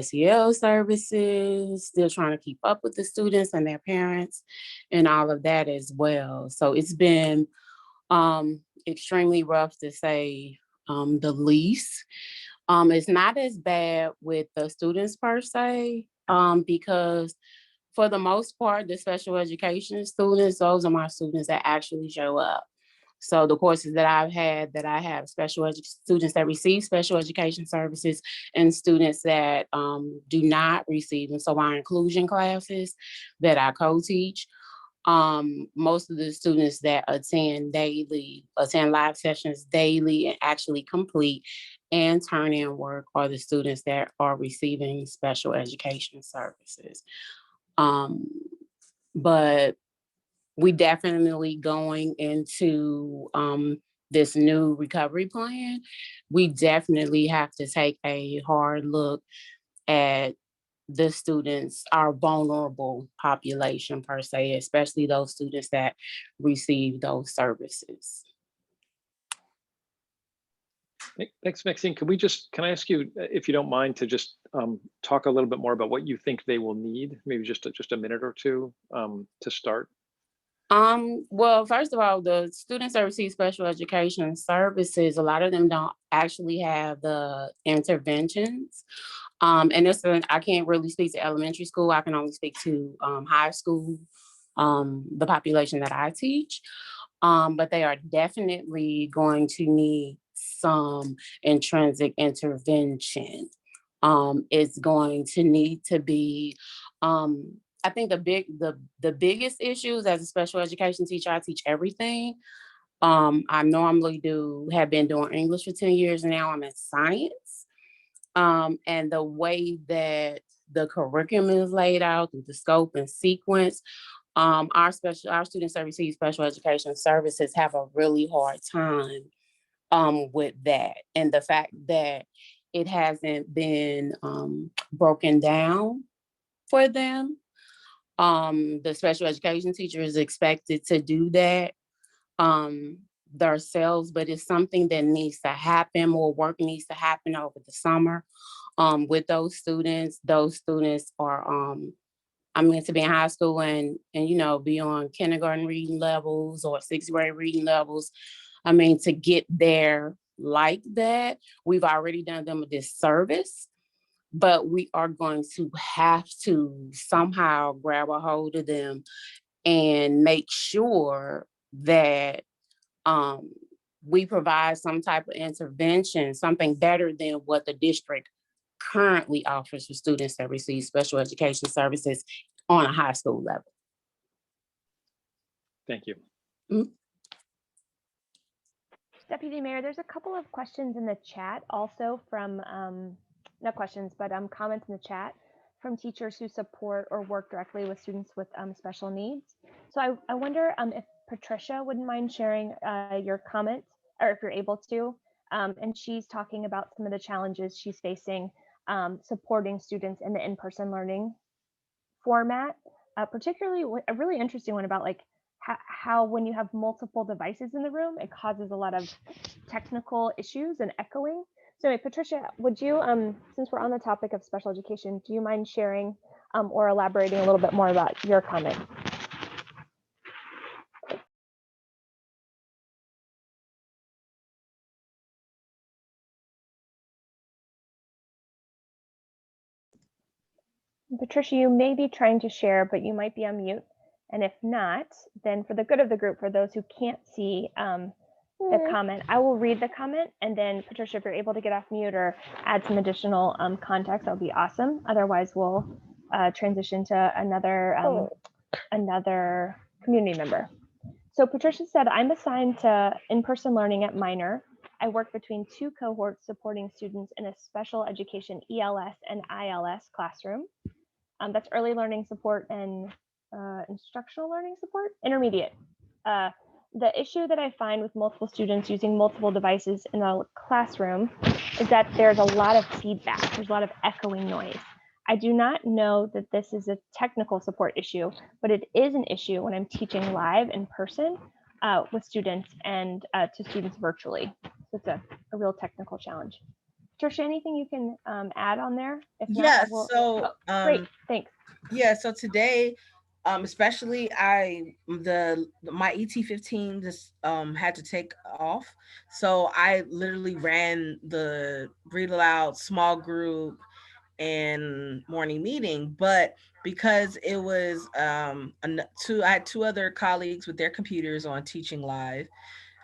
SEL services, still trying to keep up with the students and their parents and all of that as well. So it's been extremely rough to say the least. It's not as bad with the students per se, because for the most part, the special education students, those are my students that actually show up. So the courses that I've had, that I have students that receive special education services and students that do not receive them. So our inclusion classes that I co-teach, most of the students that attend live sessions daily and actually complete and turn in work are the students that are receiving special education services. But we definitely going into this new recovery plan, we definitely have to take a hard look at the students, our vulnerable population per se, especially those students that receive those services. Thanks, Maxine. Can I ask you, if you don't mind, to just talk a little bit more about what you think they will need, maybe just a minute or two to start? Well, first of all, the students that receive special education services, a lot of them don't actually have the interventions. And I can't really speak to elementary school. I can only speak to high school, the population that I teach. But they are definitely going to need some intrinsic intervention. It's going to need to be, I think the biggest issues as a special education teacher, I teach everything. I normally have been doing English for 10 years, and now I'm in science. And the way that the curriculum is laid out through the scope and sequence, our students that receive special education services have a really hard time with that. And the fact that it hasn't been broken down for them. The special education teacher is expected to do that themselves, but it's something that needs to happen. More work needs to happen over the summer with those students. Those students are to be in high school and be on kindergarten reading levels or sixth grade reading levels. To get there like that, we've already done them a disservice, but we are going to have to somehow grab a hold of them and make sure that we provide some type of intervention, something better than what the district currently offers for students that receive special education services on a high school level. Thank you. Mm-hmm. Deputy Mayor, there's a couple of questions in the chat also from, not questions, but comments in the chat from teachers who support or work directly with students with special needs. So I wonder if Patricia wouldn't mind sharing your comment, or if you're able to. And she's talking about some of the challenges she's facing supporting students in the in-person learning format, particularly a really interesting one about like how when you have multiple devices in the room, it causes a lot of technical issues and echoing. So anyway, Patricia, would you, since we're on the topic of special education, do you mind sharing or elaborating a little bit more about your comment? Patricia, you may be trying to share, but you might be on mute. And if not, then for the good of the group, for those who can't see the comment, I will read the comment. And then Patricia, if you're able to get off mute or add some additional context, that would be awesome. Otherwise, we'll transition to another community member. So Patricia said, I'm assigned to in-person learning at Minor. I work between 2 cohorts supporting students in a special education ELS and ILS classroom. That's early learning support and instructional learning support, intermediate. The issue that I find with multiple students using multiple devices in a classroom is that there's a lot of feedback. There's a lot of echoing noise. I do not know that this is a technical support issue, but it is an issue when I'm teaching live in person with students and to students virtually. So it's a real technical challenge. Trisha, anything you can add on there? If not, Yeah, we'll, so great, thanks. Yeah, so today, especially my ET15 just had to take off. So I literally ran the read aloud small group and morning meeting, but because it was I had 2 other colleagues with their computers on teaching live.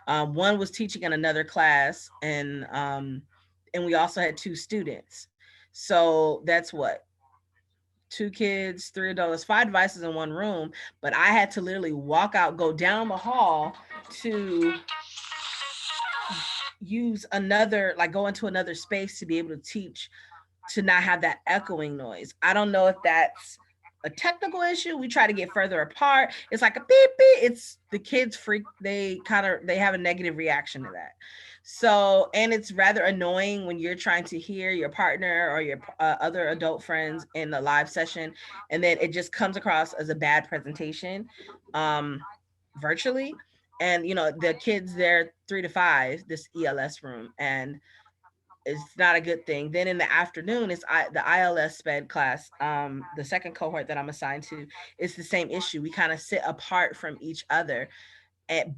One was teaching in another class, and we also had 2 students. So that's what, 2 kids, 3 adults, 5 devices in one room. But I had to literally walk out, go down the hall to use another, like go into another space to be able to teach, to not have that echoing noise. I don't know if that's a technical issue. We try to get further apart. It's like a beep beep. It's the kids freak. They have a negative reaction to that. So, and it's rather annoying when you're trying to hear your partner or your other adult friends in the live session, and then it just comes across as a bad presentation virtually. And the kids, they're 3 to 5, this ELS room, and it's not a good thing. Then in the afternoon, it's the ILS sped class. The second cohort that I'm assigned to, is the same issue. We kind of sit apart from each other.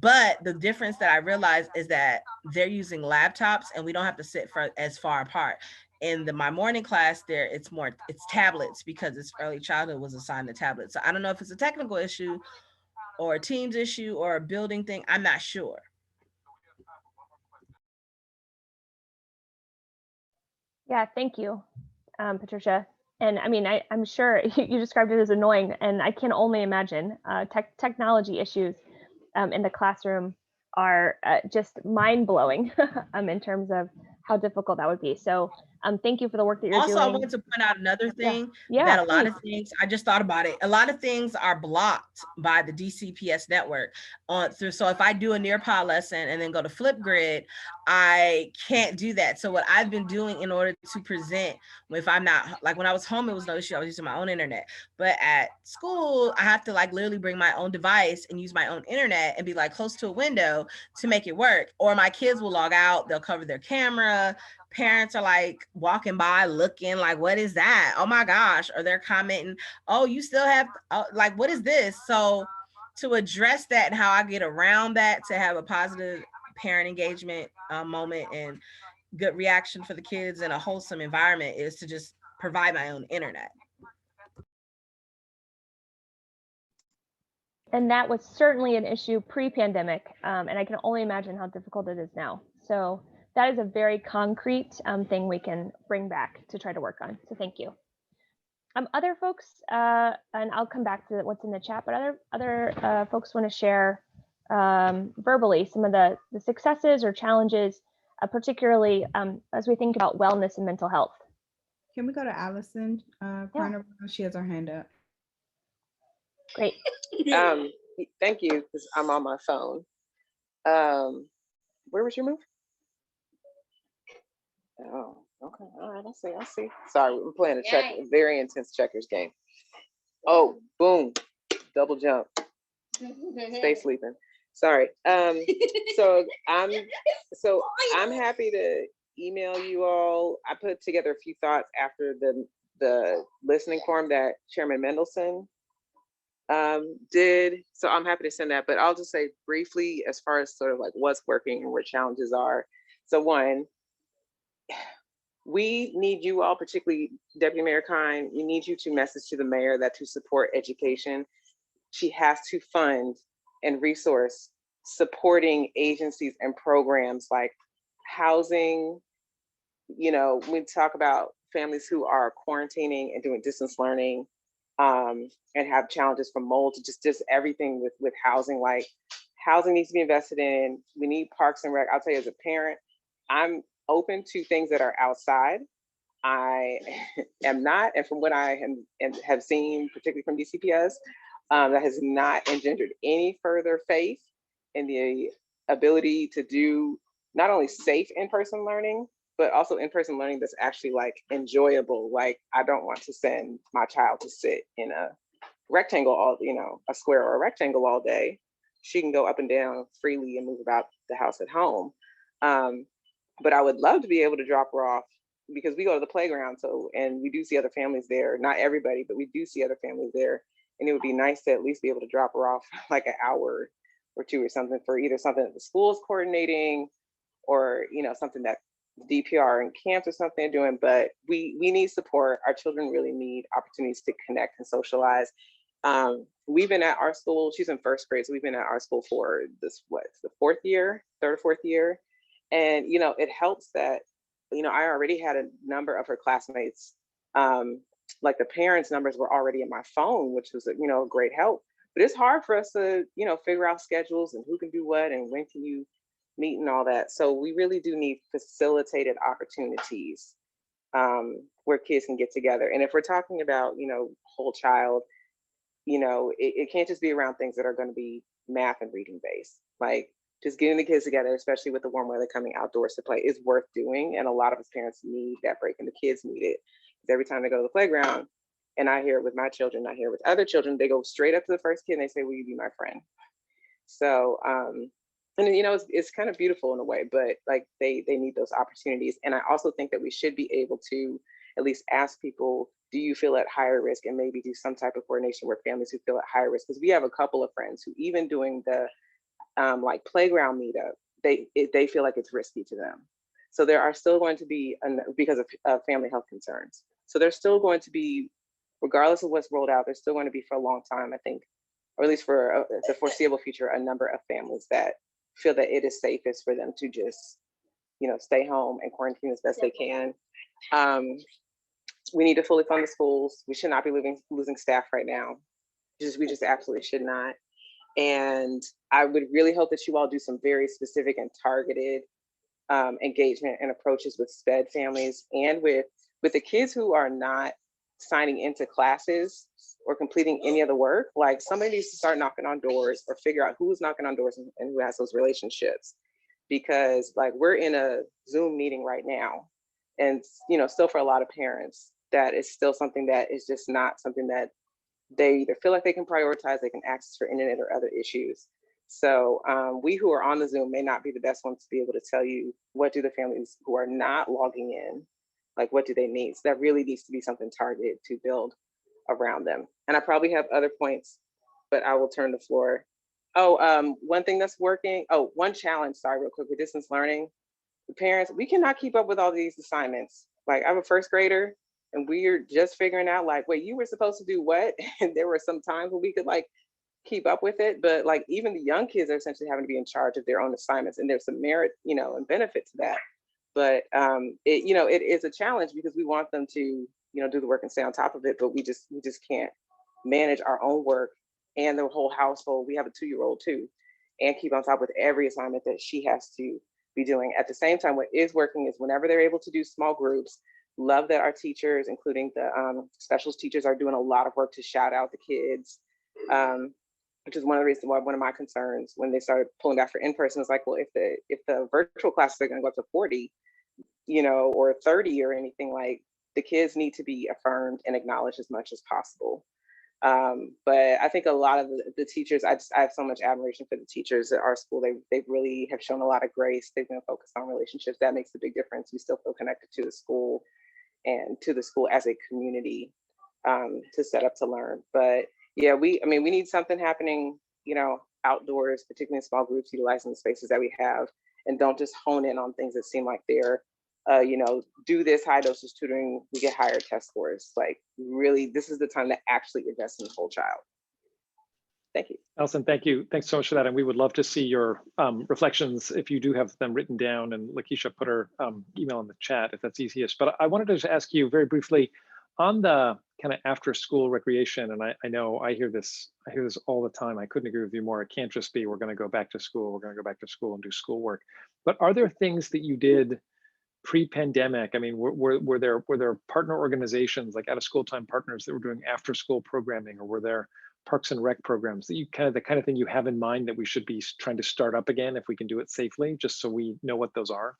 But the difference that I realized is that they're using laptops and we don't have to sit as far apart. In my morning class there, it's tablets, because it's early childhood was assigned to tablets. So I don't know if it's a technical issue or a Teams issue or a building thing. I'm not sure. Yeah, thank you, Patricia. And I mean, I'm sure you described it as annoying, and I can only imagine technology issues in the classroom are just mind-blowing in terms of how difficult that would be. So thank you for the work that you're doing. Also, I wanted to point out another thing, yeah, that a lot of things, I just thought about it, a lot of things are blocked by the DCPS network. So if I do a Nearpod lesson and then go to Flipgrid, I can't do that. So what I've been doing in order to present, if I'm not, like when I was home, it was no issue, I was using my own internet. But at school, I have to like literally bring my own device and use my own internet and be like close to a window to make it work. Or my kids will log out, they'll cover their camera. Parents are like walking by looking like, what is that? Oh my gosh. Or they're commenting, oh, you still have, like, what is this? So to address that and how I get around that to have a positive parent engagement moment and good reaction for the kids in a wholesome environment is to just provide my own internet. And that was certainly an issue pre-pandemic, and I can only imagine how difficult it is now. So that is a very concrete thing we can bring back to try to work on. So thank you. Other folks, and I'll come back to what's in the chat, but other folks want to share verbally some of the successes or challenges, particularly as we think about wellness and mental health. Can we go to Allison? She has her hand up. Great. Thank you, because I'm on my phone. Where was your move? Oh, okay. All right, I see. Sorry, I'm playing a very intense checkers game. Oh, boom, double jump. Stay sleeping. Sorry. So I'm happy to email you all. I put together a few thoughts after the listening forum that Chairman Mendelson did. So I'm happy to send that, but I'll just say briefly as far as sort of like what's working and where challenges are. So one, we need you all, particularly Deputy Mayor Kihn, we need you to message to the mayor that to support education, she has to fund and resource supporting agencies and programs like housing. You know, we talk about families who are quarantining and doing distance learning, and have challenges from mold to just everything with housing. Like housing needs to be invested in. We need parks and rec. I'll tell you as a parent, I'm open to things that are outside. I am not, and from what I have seen, particularly from DCPS, that has not engendered any further faith in the ability to do not only safe in-person learning, but also in-person learning that's actually like enjoyable. Like I don't want to send my child to sit in a rectangle all, a square or a rectangle all day. She can go up and down freely and move about the house at home. But I would love to be able to drop her off because we go to the playground. So, and we do see other families there, not everybody, but we do see other families there. And it would be nice to at least be able to drop her off like an hour or two or something for either something that the school is coordinating or, something that DPR and camps or something are doing. But we need support. Our children really need opportunities to connect and socialize. We've been at our school, she's in first grade, so we've been at our school for this, the third or fourth year. And, it helps that, I already had a number of her classmates, like the parents' numbers were already in my phone, which was, a great help. But it's hard for us to, figure out schedules and who can do what and when can you meet and all that. So we really do need facilitated opportunities where kids can get together. And if we're talking about, whole child, it can't just be around things that are going to be math and reading based. Like just getting the kids together, especially with the warm weather coming outdoors to play, is worth doing. And a lot of us parents need that break and the kids need it. Because every time they go to the playground, and I hear it with my children, I hear it with other children, they go straight up to the first kid and they say, will you be my friend? So, and it's kind of beautiful in a way, but like they need those opportunities. And I also think that we should be able to at least ask people, do you feel at higher risk, and maybe do some type of coordination where families who feel at higher risk, because we have a couple of friends who even doing the like playground meetup, they feel like it's risky to them. So there are still going to be, because of family health concerns. So there's still going to be, regardless of what's rolled out, there's still going to be for a long time, I think, or at least for the foreseeable future, a number of families that feel that it is safest for them to just, stay home and quarantine as best they can. We need to fully fund the schools. We should not be losing staff right now. We just absolutely should not. And I would really hope that you all do some very specific and targeted engagement and approaches with SPED families and with the kids who are not signing into classes or completing any of the work. Like somebody needs to start knocking on doors or figure out who's knocking on doors and who has those relationships. Because like we're in a Zoom meeting right now, and still for a lot of parents, that is still something that is just not something that they either feel like they can prioritize, they can access for internet or other issues. So we who are on the Zoom may not be the best ones to be able to tell you what do the families who are not logging in, like what do they need? So that really needs to be something targeted to build around them. And I probably have other points, but I will turn the floor. Oh, one thing that's working. Oh, one challenge, sorry, real quick, with distance learning. The parents, we cannot keep up with all these assignments. Like I have a first grader and we're just figuring out like, wait, you were supposed to do what? And there were some times when we could like keep up with it, but like even the young kids are essentially having to be in charge of their own assignments, and there's some merit, and benefit to that. But it is a challenge because we want them to, do the work and stay on top of it, but we just can't manage our own work and the whole household. We have a 2-year-old too, and keep on top with every assignment that she has to be doing. At the same time, what is working is whenever they're able to do small groups, love that our teachers, including the specialist teachers, are doing a lot of work to shout out the kids, which is one of the reasons why one of my concerns when they started pulling back for in-person is like, well, if the virtual classes are going to go up to 40, or 30 or anything, like the kids need to be affirmed and acknowledged as much as possible. But I think a lot of the teachers, I have so much admiration for the teachers at our school. They really have shown a lot of grace. They've been focused on relationships. That makes a big difference. We still feel connected to the school and to the school as a community, to set up to learn. But yeah, we need something happening, outdoors, particularly in small groups, utilizing the spaces that we have, and don't just hone in on things that seem like they're, do this high dosage tutoring, we get higher test scores. Like, really, this is the time to actually invest in the whole child. Thank you. Allison, thank you. Thanks so much for that. And we would love to see your reflections if you do have them written down. And Lakeisha put her email in the chat if that's easiest. But I wanted to just ask you very briefly on the kind of after school recreation. And I know I hear this all the time. I couldn't agree with you more. It can't just be, we're going to go back to school. We're going to go back to school and do schoolwork. But are there things that you did pre-pandemic? I mean, were there partner organizations like out of school time partners that were doing after school programming, or were there Parks and Rec programs that the kind of thing you have in mind that we should be trying to start up again if we can do it safely, just so we know what those are?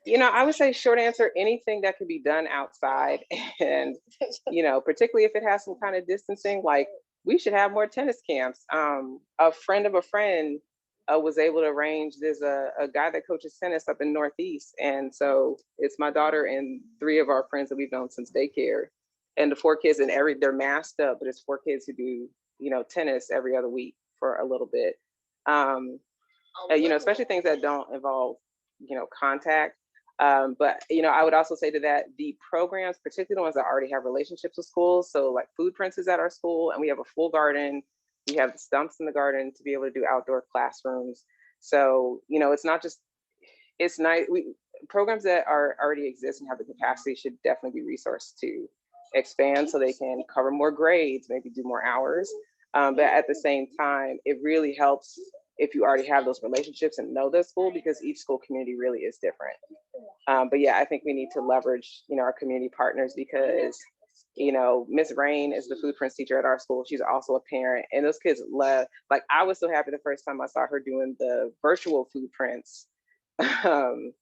I would say short answer, anything that could be done outside, and particularly if it has some kind of distancing, like we should have more tennis camps. A friend of a friend was able to arrange, there's a guy that coaches tennis up in Northeast, and so it's my daughter and 3 of our friends that we've known since daycare, and the 4 kids, and they're masked up, but it's 4 kids who do tennis every other week for a little bit. Especially things that don't involve contact. But I would also say to that, the programs, particularly the ones that already have relationships with schools, so like Food Princes at our school, and we have a full garden. We have the stumps in the garden to be able to do outdoor classrooms. So it's not just, it's nice. Programs that already exist and have the capacity should definitely be resourced to expand so they can cover more grades, maybe do more hours. But at the same time, it really helps if you already have those relationships and know the school, because each school community really is different. But yeah, I think we need to leverage, our community partners, because, Miss Rain is the Food Prince teacher at our school. She's also a parent, and those kids love, like, I was so happy the first time I saw her doing the virtual Food Prince. And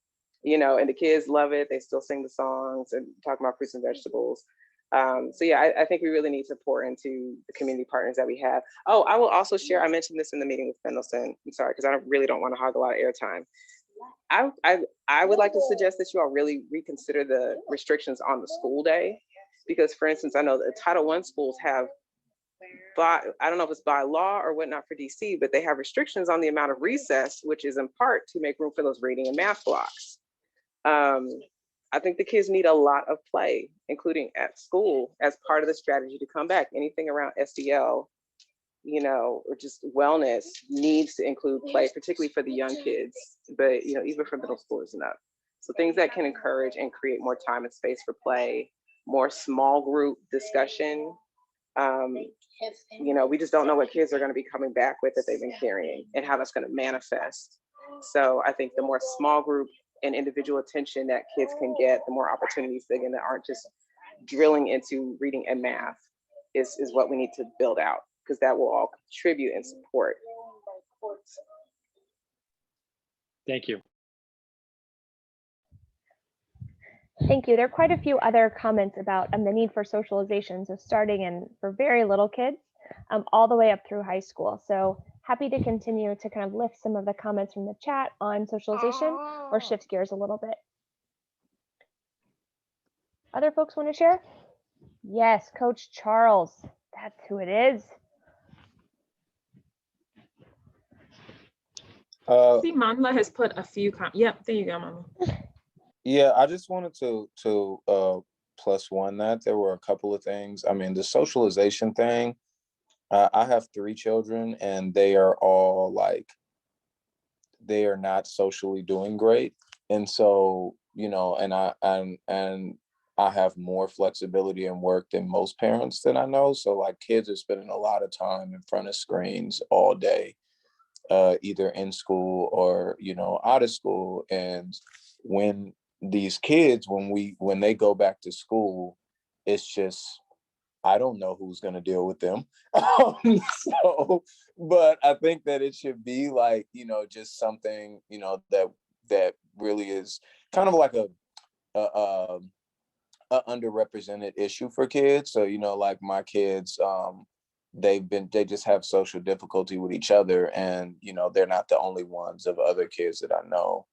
the kids love it. They still sing the songs and talk about fruits and vegetables. So yeah, I think we really need to pour into the community partners that we have. Oh, I will also share, I mentioned this in the meeting with Fendelson. I'm sorry, because I really don't want to hog a lot of airtime. I would like to suggest that you all really reconsider the restrictions on the school day, because for instance, I know that Title I schools have, I don't know if it's by law or whatnot for DC, but they have restrictions on the amount of recess, which is in part to make room for those reading and math blocks. I think the kids need a lot of play, including at school, as part of the strategy to come back. Anything around SDL, or just wellness needs to include play, particularly for the young kids, but even for middle schoolers and up. So things that can encourage and create more time and space for play, more small group discussion. We just don't know what kids are going to be coming back with that they've been carrying and how that's going to manifest. So I think the more small group and individual attention that kids can get, the more opportunities they get that aren't just drilling into reading and math is what we need to build out, because that will all contribute and support. Thank you. Thank you. There are quite a few other comments about the need for socialization, so starting in for very little kids all the way up through high school. So happy to continue to kind of lift some of the comments from the chat on socialization or shift gears a little bit. Other folks want to share? Yes, Coach Charles, that's who it is. See, Manla has put a few yep, there you go, Manla. Yeah, I just wanted to plus one that there were a couple of things. I mean, the socialization thing, I have 3 children and they are all they are not socially doing great. And so, and I have more flexibility in work than most parents that I know. So kids are spending a lot of time in front of screens all day, either in school or, out of school. And when these kids, when they go back to school, it's just, I don't know who's going to deal with them. But I think that it should be just something, that really is kind of like a underrepresented issue for kids. So, you know, like my kids, they just have social difficulty with each other, and, you know, they're not the only ones of other kids that I know.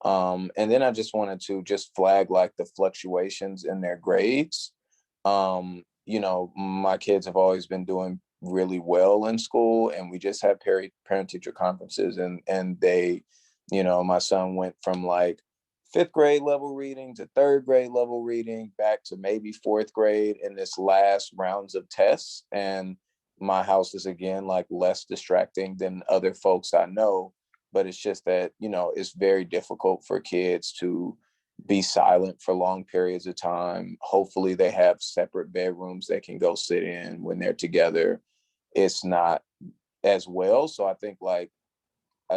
And then I just wanted to just flag like the fluctuations in their grades. You know, my kids have always been doing really well in school, and we just had parent teacher conferences, and they, you know, my son went from like 5th grade level reading to 3rd grade level reading back to maybe 4th grade in this last rounds of tests. And my house is again like less distracting than other folks I know, but it's just that, you know, it's very difficult for kids to be silent for long periods of time. Hopefully they have separate bedrooms they can go sit in when they're together. It's not as well. So I think like,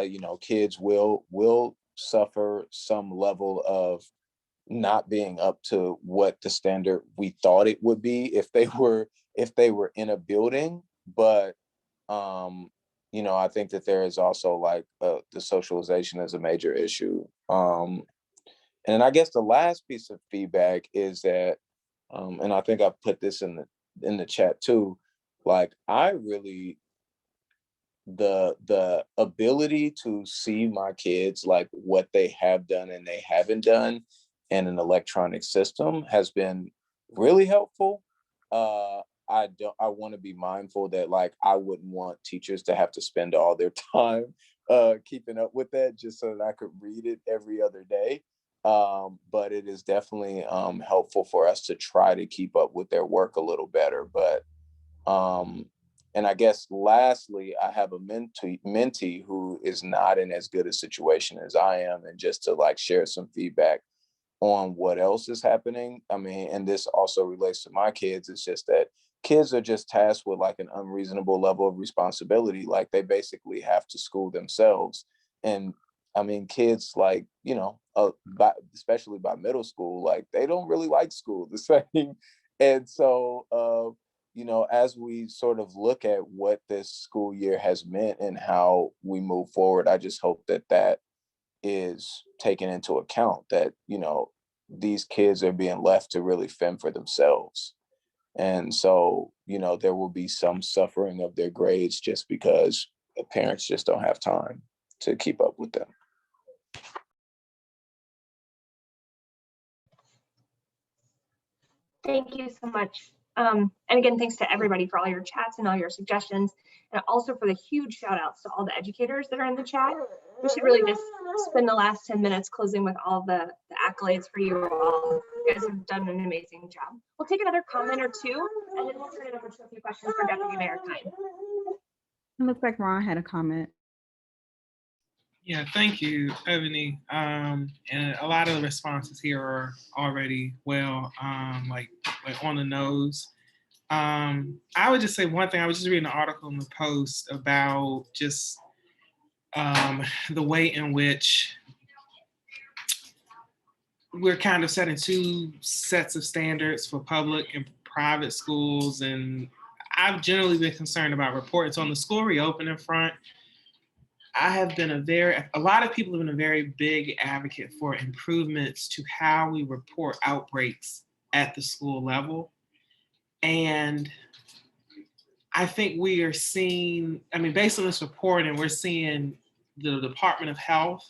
you know, kids will suffer some level of not being up to what the standard we thought it would be if they were in a building. But you know, I think that there is also like the socialization is a major issue. And I guess the last piece of feedback is that, and I think I put this in the chat too, like I really, the ability to see my kids like what they have done and they haven't done in an electronic system has been really helpful. I want to be mindful that like I wouldn't want teachers to have to spend all their time keeping up with that just so that I could read it every other day. But it is definitely helpful for us to try to keep up with their work a little better. But and I guess lastly, I have a mentee who is not in as good a situation as I am, and just to like share some feedback on what else is happening. I mean, and this also relates to my kids. It's just that kids are just tasked with like an unreasonable level of responsibility. Like they basically have to school themselves. And I mean, kids like, you know, especially by middle school, like they don't really like school the same. And so, you know, as we sort of look at what this school year has meant and how we move forward, I just hope that that is taken into account, that, you know, these kids are being left to really fend for themselves. And so, you know, there will be some suffering of their grades just because the parents just don't have time to keep up with them. Thank you so much. And again, thanks to everybody for all your chats and all your suggestions, and also for the huge shout outs to all the educators that are in the chat. We should really just spend the last 10 minutes closing with all the accolades for you all. You guys have done an amazing job. We'll take another comment or two, and then we'll turn it over to a few questions for Deputy Mayor Kihn. It looks like Ron had a comment. Yeah, thank you, Ebony. And a lot of the responses here are already well, like on the nose. I would just say one thing. I was just reading an article in the Post about just the way in which we're kind of setting two sets of standards for public and private schools. And I've generally been concerned about reports on the school reopening front. I have been a lot of people have been a very big advocate for improvements to how we report outbreaks at the school level. And I think we are seeing, I mean, based on this report, and we're seeing the Department of Health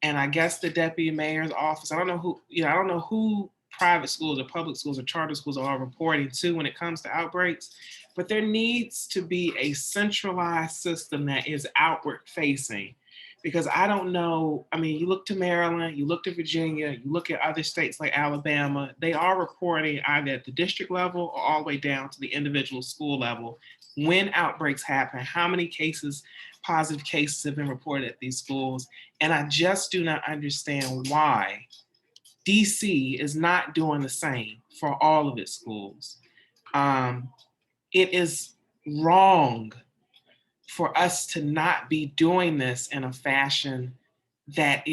and I guess the Deputy Mayor's office. I don't know who private schools or public schools or charter schools are reporting to when it comes to outbreaks, but there needs to be a centralized system that is outward facing. Because I don't know, I mean, you look to Maryland, you look to Virginia, you look at other states like Alabama, they are reporting either at the district level or all the way down to the individual school level when outbreaks happen, how many cases, positive cases have been reported at these schools. And I just do not understand why DC is not doing the same for all of its schools. It is wrong for us to not be doing this in a fashion that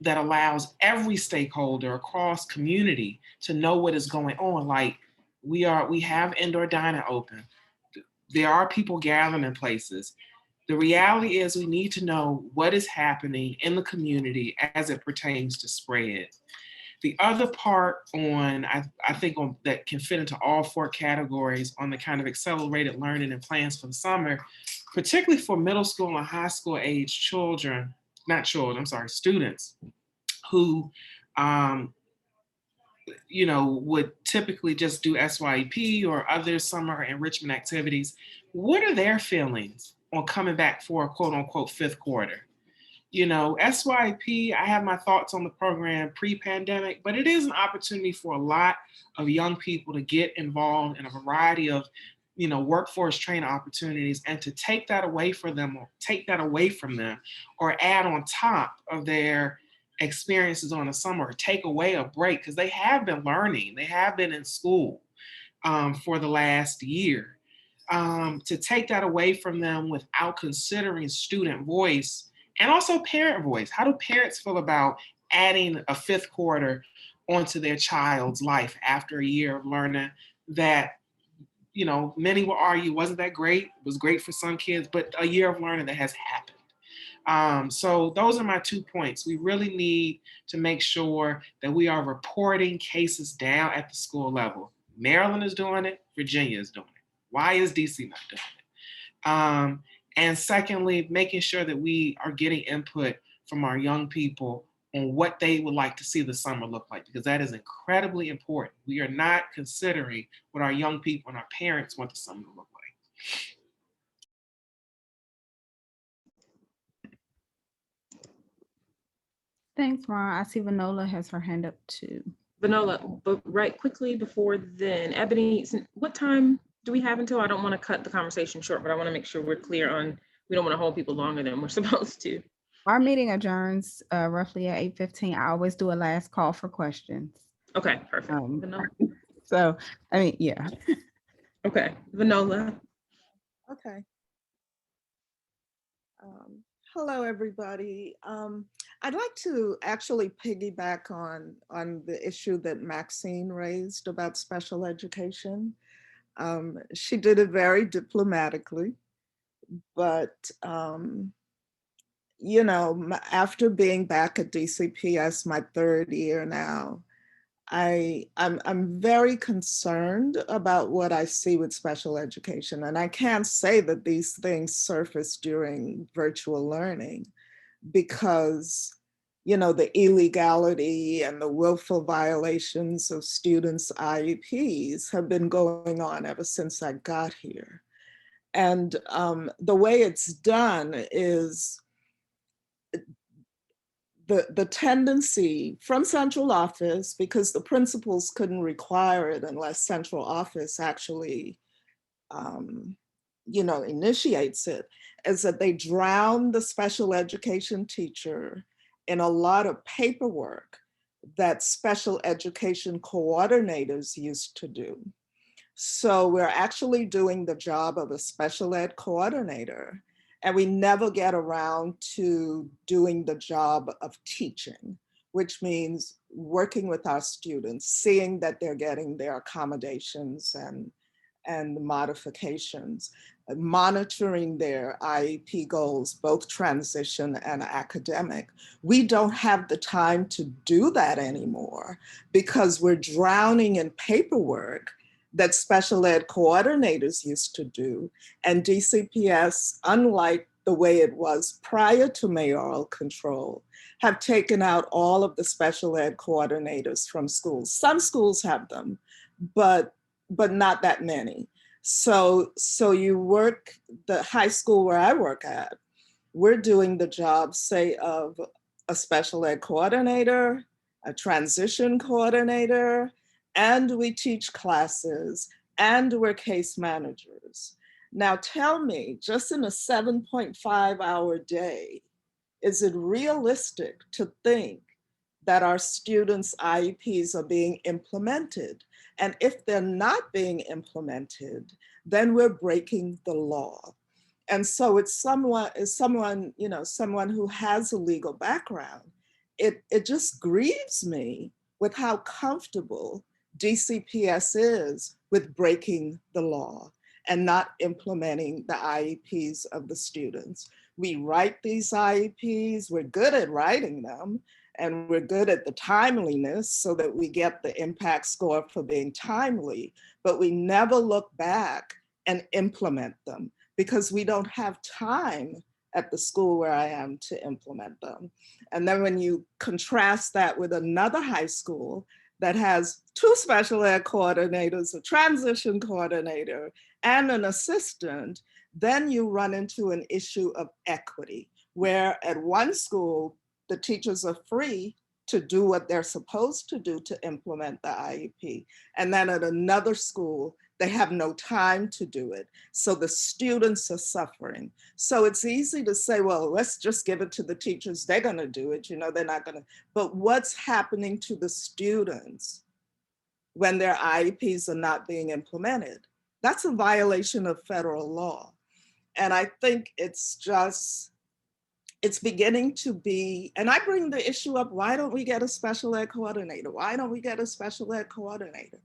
allows every stakeholder across community to know what is going on. Like we have indoor dining open. There are people gathering in places. The reality is we need to know what is happening in the community as it pertains to spread. The other part on, I think on, that can fit into all four categories on the kind of accelerated learning and plans for the summer, particularly for middle school and high school age children, not children, I'm sorry, students who, you know, would typically just do SYEP or other summer enrichment activities. What are their feelings on coming back for a quote unquote fifth quarter? You know, SYP, I have my thoughts on the program pre-pandemic, but it is an opportunity for a lot of young people to get involved in a variety of, you know, workforce training opportunities, and to take that away from them, or add on top of their experiences on the summer, or take away a break, because they have been learning, they have been in school for the last year. To take that away from them without considering student voice and also parent voice. How do parents feel about adding a fifth quarter onto their child's life after a year of learning that, you know, many will argue wasn't that great, it was great for some kids, but a year of learning that has happened. So those are my 2 points. We really need to make sure that we are reporting cases down at the school level. Maryland is doing it, Virginia is doing it. Why is DC not doing it? And secondly, making sure that we are getting input from our young people on what they would like to see the summer look like, because that is incredibly important. We are not considering what our young people and our parents want the summer to look like. Thanks, Ron. I see Vanola has her hand up too. Vanola, but right quickly before then, Ebony, what time do we have until? I don't want to cut the conversation short, but I want to make sure we're clear on, we don't want to hold people longer than we're supposed to. Our meeting adjourns roughly at 8:15. I always do a last call for questions. Okay, perfect. So, I mean, yeah. Okay, Vanola. Okay. Hello, everybody. I'd like to actually piggyback on the issue that Maxine raised about special education. She did it very diplomatically, but you know, after being back at DCPS my 3rd year now, I'm very concerned about what I see with special education. And I can't say that these things surface during virtual learning, because, you know, the illegality and the willful violations of students' IEPs have been going on ever since I got here. And the way it's done is the tendency from central office, because the principals couldn't require it unless central office actually, you know, initiates it, is that they drown the special education teacher in a lot of paperwork that special education coordinators used to do. So we're actually doing the job of a special ed coordinator, and we never get around to doing the job of teaching, which means working with our students, seeing that they're getting their accommodations and modifications, monitoring their IEP goals, both transition and academic. We don't have the time to do that anymore because we're drowning in paperwork that special ed coordinators used to do. And DCPS, unlike the way it was prior to mayoral control, have taken out all of the special ed coordinators from schools. Some schools have them, but not that many. So you work, the high school where I work at, we're doing the job, say, of a special ed coordinator, a transition coordinator, and we teach classes, and we're case managers. Now tell me, just in a 7.5-hour day, is it realistic to think that our students' IEPs are being implemented? And if they're not being implemented, then we're breaking the law. And so it's someone, you know, someone who has a legal background, it just grieves me with how comfortable DCPS is with breaking the law and not implementing the IEPs of the students. We write these IEPs, we're good at writing them, and we're good at the timeliness so that we get the impact score for being timely, but we never look back and implement them because we don't have time at the school where I am to implement them. And then when you contrast that with another high school that has 2 special ed coordinators, a transition coordinator, and an assistant, then you run into an issue of equity, where at one school, the teachers are free to do what they're supposed to do to implement the IEP. And then at another school, they have no time to do it. So the students are suffering. So it's easy to say, well, let's just give it to the teachers. They're gonna do it, they're not gonna. But what's happening to the students when their IEPs are not being implemented? That's a violation of federal law. And I think it's beginning to be, and I bring the issue up, why don't we get a special ed coordinator? Why don't we get a special ed coordinator?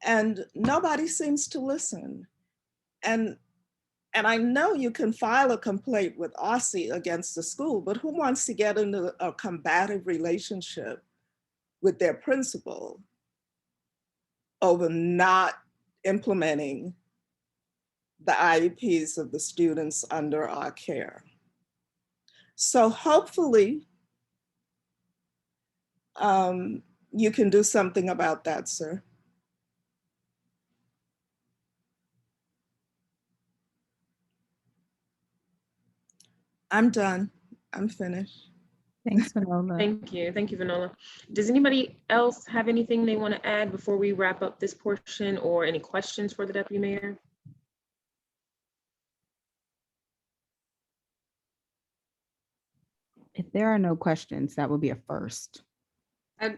And nobody seems to listen. And I know you can file a complaint with OSSI against the school, but who wants to get into a combative relationship with their principal over not implementing the IEPs of the students under our care? So hopefully you can do something about that, sir. I'm done. I'm finished. Thanks, Vanola. Thank you, Vanola. Does anybody else have anything they want to add before we wrap up this portion, or any questions for the Deputy Mayor? If there are no questions, that will be a first. I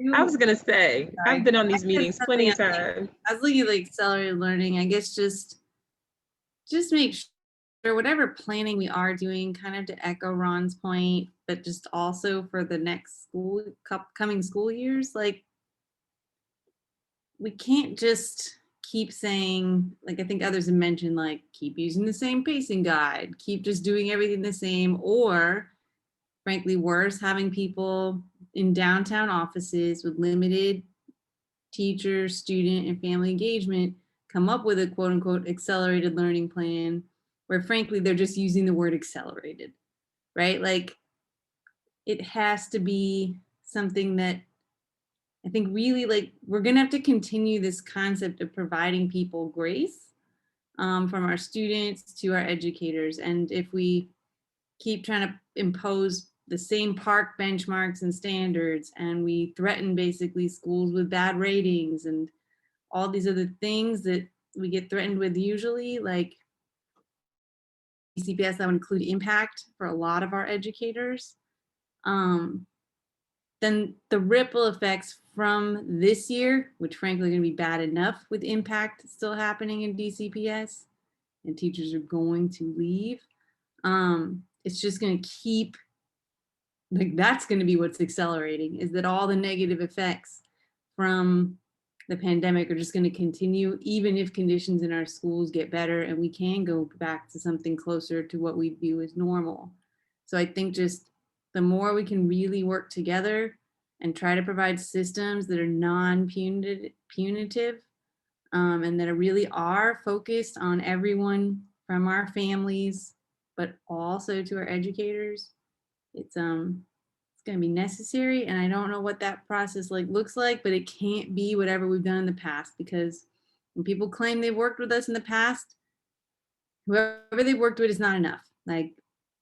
was gonna say, I've been on these meetings plenty of times. I was looking at like accelerated learning. I guess just make sure whatever planning we are doing, kind of to echo Ron's point, but just also for the next coming school years, like we can't just keep saying, like I think others have mentioned, like keep using the same pacing guide, keep just doing everything the same, or frankly worse, having people in downtown offices with limited teacher, student, and family engagement come up with a quote unquote accelerated learning plan where frankly, they're just using the word accelerated, right? Like it has to be something that I think really like we're gonna have to continue this concept of providing people grace from our students to our educators. And if we keep trying to impose the same park benchmarks and standards, and we threaten basically schools with bad ratings and all these other things that we get threatened with usually, like CPS, that would include impact for a lot of our educators, then the ripple effects from this year, which frankly are going to be bad enough with impact still happening in DCPS, and teachers are going to leave, it's just going to keep, like that's going to be what's accelerating, is that all the negative effects from the pandemic are just going to continue, even if conditions in our schools get better and we can go back to something closer to what we view as normal. So I think just the more we can really work together and try to provide systems that are non-punitive and that really are focused on everyone from our families, but also to our educators, it's going to be necessary. And I don't know what that process looks like, but it can't be whatever we've done in the past, because when people claim they've worked with us in the past, whoever they worked with is not enough. Like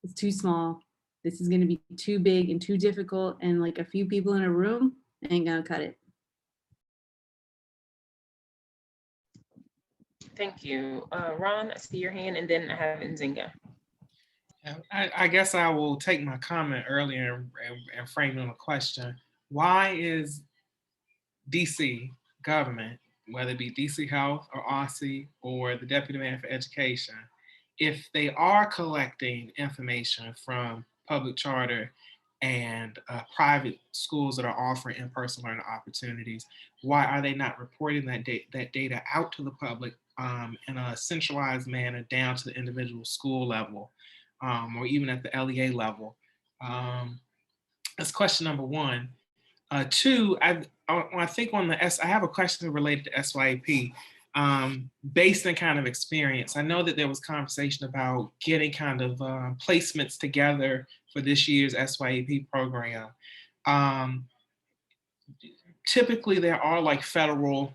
it's too small. This is going to be too big and too difficult. And like a few people in a room ain't going to cut it. Thank you. Ron, I see your hand, and then I have Nzinga. I guess I will take my comment earlier and frame it on a question. Why is DC government, whether it be DC Health or OSSI or the Deputy Mayor for Education, if they are collecting information from public charter and private schools that are offering in-person learning opportunities, why are they not reporting that data out to the public in a centralized manner down to the individual school level? Or even at the LEA level, That's question number one. Two, I think on the I have a question related to SYAP. Based on kind of experience, I know that there was conversation about getting kind of placements together for this year's SYAP program. Typically, there are like federal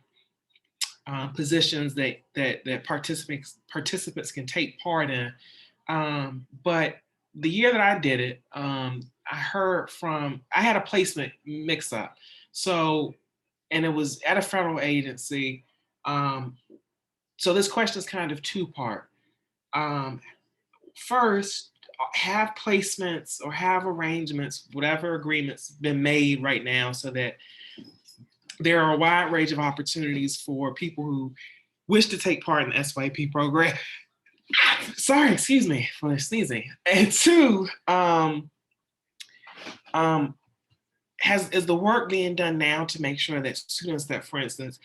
positions that participants can take part in. But the year that I did it, I had a placement mix up. So, and it was at a federal agency. So this question is kind of two-part. First, have placements or have arrangements, whatever agreements been made right now, so that there are a wide range of opportunities for people who wish to take part in the SYP program. Sorry, excuse me for sneezing. And two, is the work being done now to make sure that students that, for instance,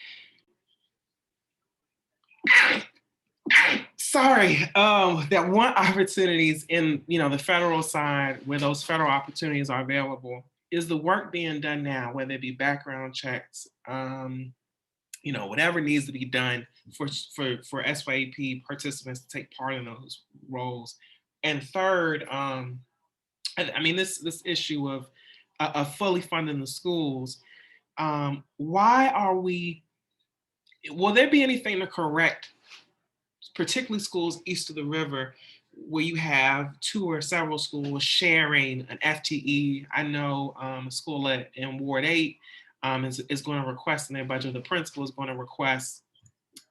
that want opportunities in the federal side where those federal opportunities are available, is the work being done now, whether it be background checks, whatever needs to be done for SYAP participants to take part in those roles. And third, this issue of fully funding the schools. Will there be anything to correct, particularly schools east of the river, where you have two or several schools sharing an FTE? I know a school in Ward 8 is going to request in their budget, the principal is going to request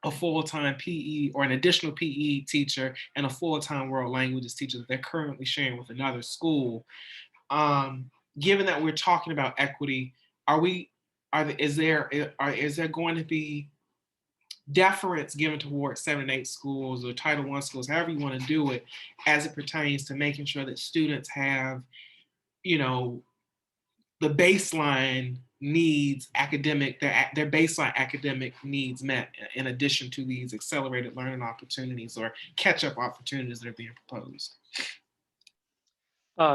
a full-time PE or an additional PE teacher and a full-time world languages teacher that they're currently sharing with another school. Given that we're talking about equity, is there going to be deference given towards 7 and 8 schools or Title I schools, however you want to do it, as it pertains to making sure that students have, the baseline needs their baseline academic needs met, in addition to these accelerated learning opportunities or catch-up opportunities that are being proposed?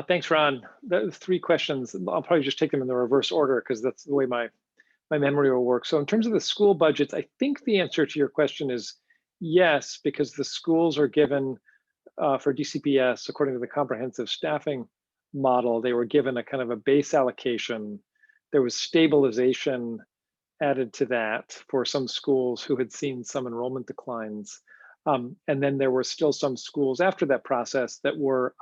Thanks, Ron. The 3 questions, I'll probably just take them in the reverse order because that's the way my memory will work. So in terms of the school budgets, I think the answer to your question is yes, because the schools are given for DCPS, according to the comprehensive staffing model, they were given a kind of a base allocation. There was stabilization added to that for some schools who had seen some enrollment declines. And then there were still some schools after that process that were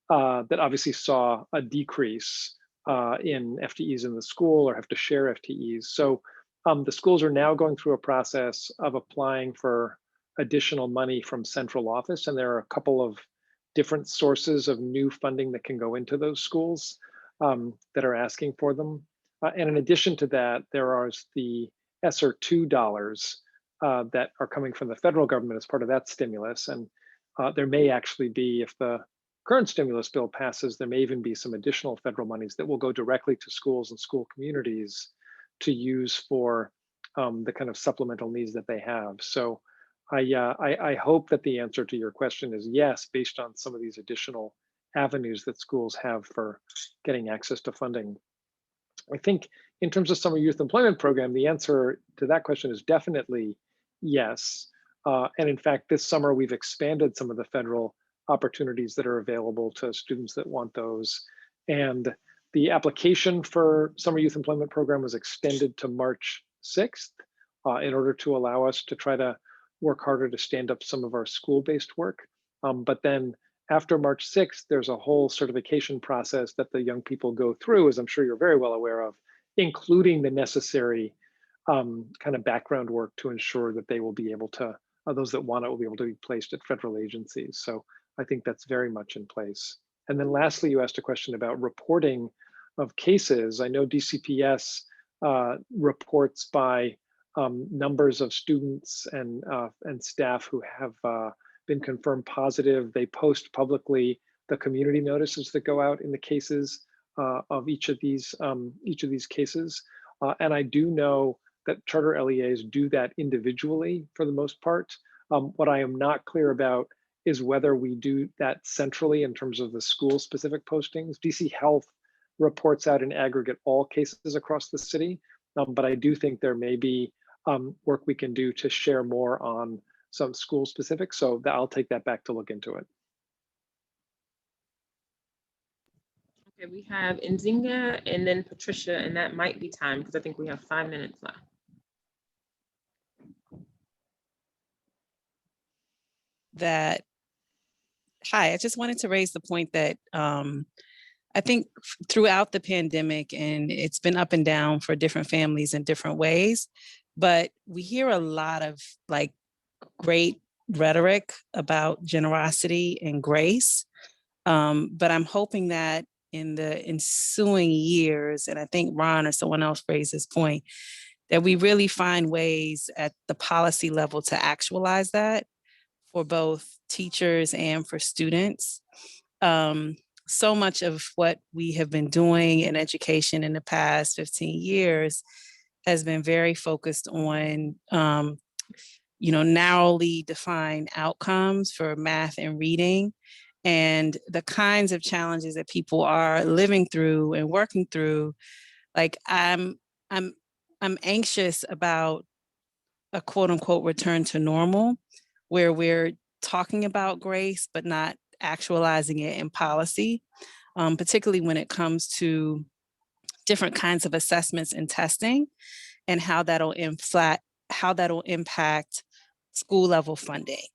that obviously saw a decrease in FTEs in the school or have to share FTEs. So the schools are now going through a process of applying for additional money from central office, and there are a couple of different sources of new funding that can go into those schools that are asking for them. And in addition to that, there are the ESSER II dollars that are coming from the federal government as part of that stimulus. And there may actually be, if the current stimulus bill passes, there may even be some additional federal monies that will go directly to schools and school communities to use for the kind of supplemental needs that they have. So I hope that the answer to your question is yes, based on some of these additional avenues that schools have for getting access to funding. I think in terms of summer youth employment program, the answer to that question is definitely yes. And in fact, this summer we've expanded some of the federal opportunities that are available to students that want those. And the application for summer youth employment program was extended to March 6th in order to allow us to try to work harder to stand up some of our school-based work. But then after March 6th, there's a whole certification process that the young people go through, as I'm sure you're very well aware of, including the necessary kind of background work to ensure that they will be able to, those that want it will be able to be placed at federal agencies. So I think that's very much in place. And then lastly, you asked a question about reporting of cases. I know DCPS reports by numbers of students and staff who have been confirmed positive. They post publicly the community notices that go out in the cases of each of these cases. And I do know that charter LEAs do that individually for the most part. What I am not clear about is whether we do that centrally in terms of the school specific postings. DC Health reports out in aggregate all cases across the city, but I do think there may be work we can do to share more on some school specifics. So I'll take that back to look into it. Okay, we have Nzinga and then Patricia, and that might be time because I think we have 5 minutes left. Hi, I just wanted to raise the point that I think throughout the pandemic, and it's been up and down for different families in different ways, but we hear a lot of like great rhetoric about generosity and grace. But I'm hoping that in the ensuing years, and I think Ron or someone else raised this point, that we really find ways at the policy level to actualize that for both teachers and for students. So much of what we have been doing in education in the past 15 years has been very focused on narrowly defined outcomes for math and reading, and the kinds of challenges that people are living through and working through. Like I'm anxious about a quote unquote return to normal, where we're talking about grace but not actualizing it in policy, particularly when it comes to different kinds of assessments and testing, and how that'll impact school level funding.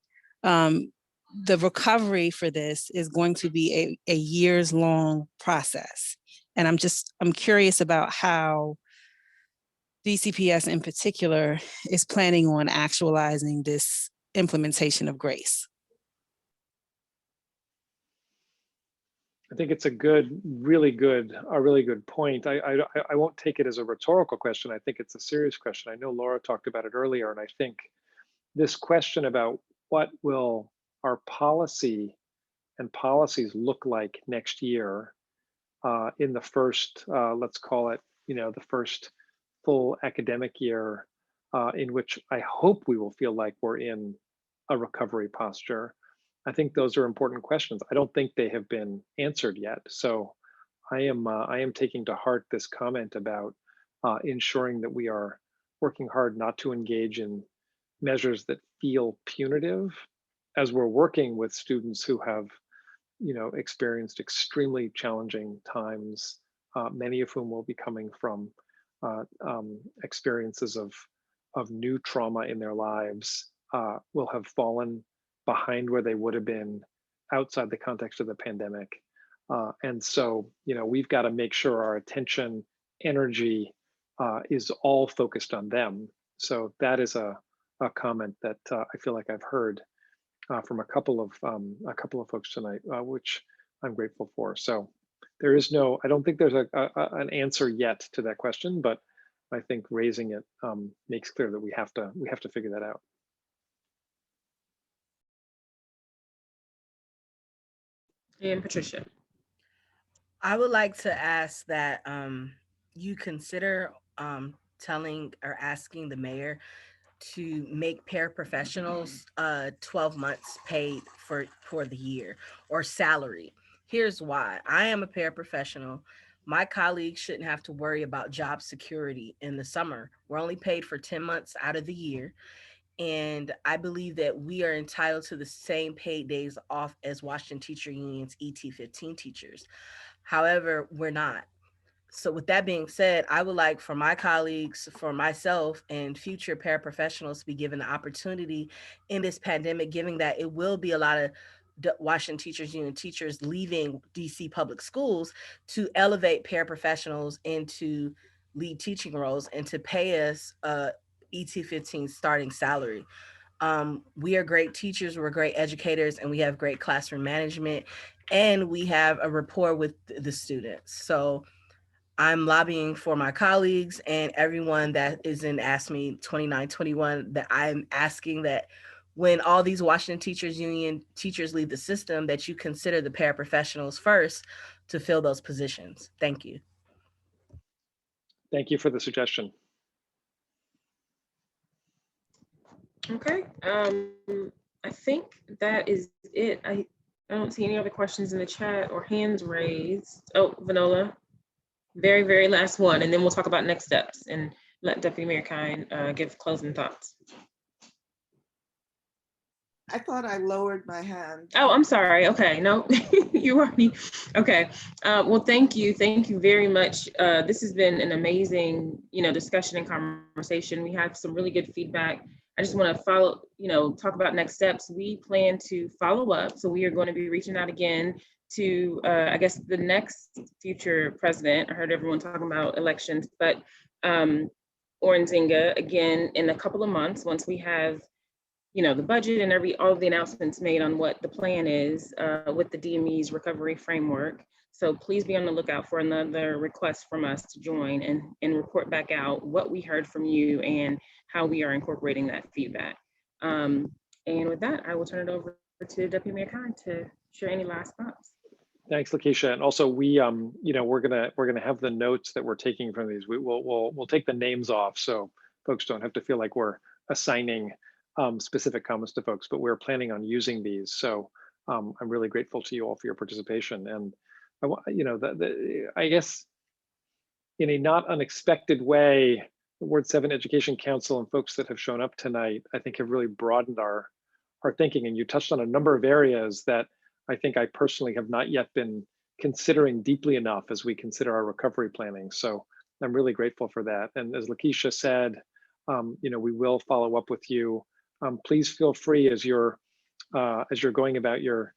The recovery for this is going to be a years long process. And I'm curious about how DCPS in particular is planning on actualizing this implementation of grace. I think it's a really good point. I won't take it as a rhetorical question. I think it's a serious question. I know Laura talked about it earlier, and I think this question about what will our policies look like next year in the first, let's call it, the first full academic year in which I hope we will feel like we're in a recovery posture. I think those are important questions. I don't think they have been answered yet. So I am taking to heart this comment about ensuring that we are working hard not to engage in measures that feel punitive as we're working with students who have experienced extremely challenging times, many of whom will be coming from experiences of new trauma in their lives, will have fallen behind where they would have been outside the context of the pandemic. And so, we've got to make sure our attention, energy is all focused on them. So that is a comment that I feel like I've heard from a couple of folks tonight, which I'm grateful for. So there is I don't think there's an answer yet to that question, but I think raising it makes clear that we have to figure that out. And Patricia. I would like to ask that you consider telling or asking the mayor to make paraprofessionals 12 months paid for the year or salary. Here's why. I am a paraprofessional. My colleagues shouldn't have to worry about job security in the summer. We're only paid for 10 months out of the year. And I believe that we are entitled to the same paid days off as Washington Teacher Union's ET15 teachers. However, we're not. So with that being said, I would like for my colleagues, for myself, and future paraprofessionals to be given the opportunity in this pandemic, given that it will be a lot of Washington Teachers Union teachers leaving DC public schools, to elevate paraprofessionals into lead teaching roles and to pay us ET15 starting salary. We are great teachers, we're great educators, and we have great classroom management, and we have a rapport with the students. So I'm lobbying for my colleagues and everyone that is in ASME 2921, that I'm asking that when all these Washington Teachers Union teachers leave the system, that you consider the paraprofessionals first to fill those positions. Thank you. Thank you for the suggestion. Okay, I think that is it. I don't see any other questions in the chat or hands raised. Oh, Vanola. Very, very last one, and then we'll talk about next steps and let Deputy Mayor Kihn give closing thoughts. I thought I lowered my hand. Oh, I'm sorry. Okay, no, you already, okay. Well, thank you very much. This has been an amazing, discussion and conversation. We have some really good feedback. I just want to follow, talk about next steps. We plan to follow up. So we are going to be reaching out again to, I guess, the next future president. I heard everyone talking about elections, but Oranzinga again in a couple of months, once we have the budget and all of the announcements made on what the plan is with the DME's recovery framework. So please be on the lookout for another request from us to join and report back out what we heard from you and how we are incorporating that feedback. And with that, I will turn it over to Deputy Mayor Kihn to share any last thoughts. Thanks, Lakeisha. And also we, we're gonna have the notes that we're taking from these. We'll take the names off so folks don't have to feel like we're assigning specific comments to folks, but we're planning on using these. So I'm really grateful to you all for your participation. And I guess in a not unexpected way, the Ward 7 Education Council and folks that have shown up tonight, I think have really broadened our thinking. And you touched on a number of areas that I think I personally have not yet been considering deeply enough as we consider our recovery planning. So I'm really grateful for that. And as Lakeisha said, we will follow up with you. Please feel free as you're going about your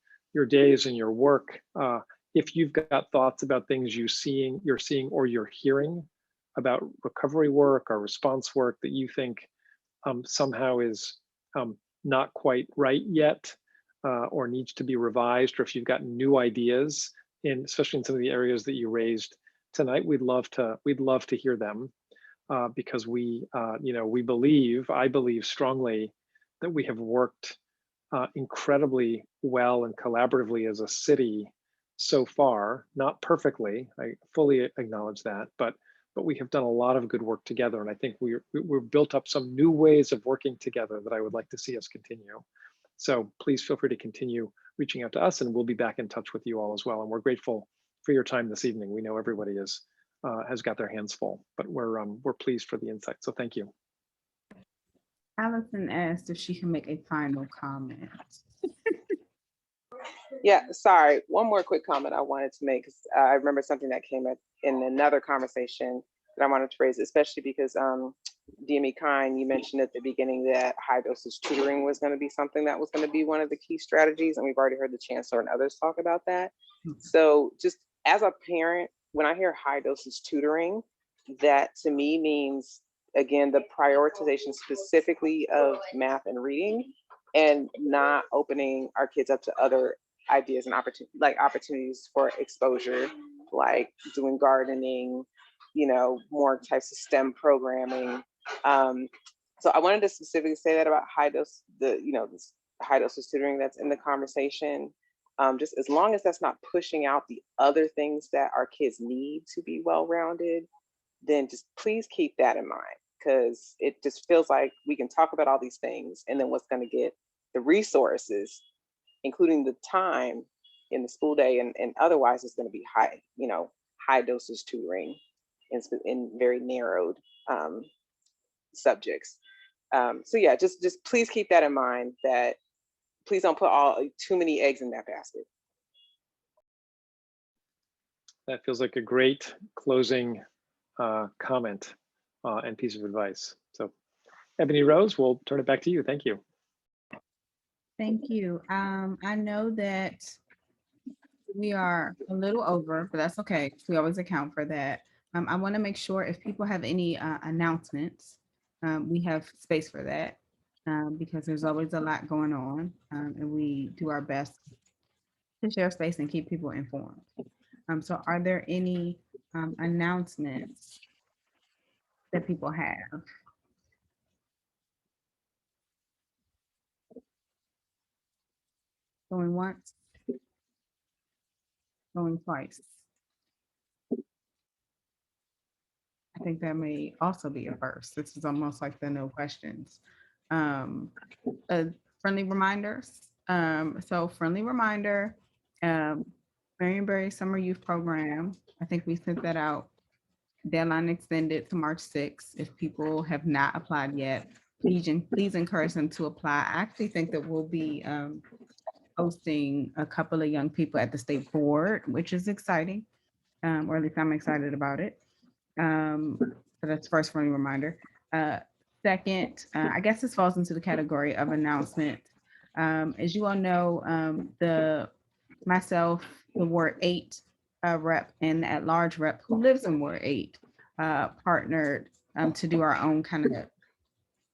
days and your work. If you've got thoughts about things you're seeing or you're hearing about recovery work or response work that you think somehow is not quite right yet or needs to be revised, or if you've got new ideas, especially in some of the areas that you raised tonight, we'd love to hear them because I believe strongly that we have worked incredibly well and collaboratively as a city so far, not perfectly, I fully acknowledge that, but we have done a lot of good work together. And I think we've built up some new ways of working together that I would like to see us continue. So please feel free to continue reaching out to us, and we'll be back in touch with you all as well. And we're grateful for your time this evening. We know everybody has got their hands full, but we're pleased for the insight. So thank you. Allison asked if she can make a final comment. Yeah, sorry. One more quick comment I wanted to make, because I remember something that came up in another conversation that I wanted to raise, especially because DME Kihn, you mentioned at the beginning that high dosage tutoring was going to be something that was going to be one of the key strategies. And we've already heard the chancellor and others talk about that. So just as a parent, when I hear high dosage tutoring, that to me means, again, the prioritization specifically of math and reading, and not opening our kids up to other ideas and opportunities for exposure, like doing gardening, more types of STEM programming. So I wanted to specifically say that about high dose, this high dosage tutoring that's in the conversation. Just as long as that's not pushing out the other things that our kids need to be well-rounded, then just please keep that in mind, because it just feels like we can talk about all these things, and then what's going to get the resources, including the time in the school day and otherwise, is going to be high dosage tutoring in very narrowed subjects. So yeah, just please keep that in mind, that please don't put too many eggs in that basket. That feels like a great closing comment and piece of advice. So Ebony Rose, we'll turn it back to you. Thank you. Thank you. I know that we are a little over, but that's okay. We always account for that. I want to make sure if people have any announcements, we have space for that because there's always a lot going on, and we do our best to share space and keep people informed. So are there any announcements that people have? Going once, going twice. I think that may also be a first. This is almost like the no questions. Friendly reminders. So friendly reminder, Marionberry Summer Youth Program. I think we sent that out Deadline extended to March 6th. If people have not applied yet, please encourage them to apply. I actually think that we'll be hosting a couple of young people at the state board, which is exciting, or at least I'm excited about it. So that's first friendly reminder. Second, I guess this falls into the category of announcement. As you all know, myself, the Ward 8 rep, and the at-large rep who lives in Ward 8 partnered to do our own kind of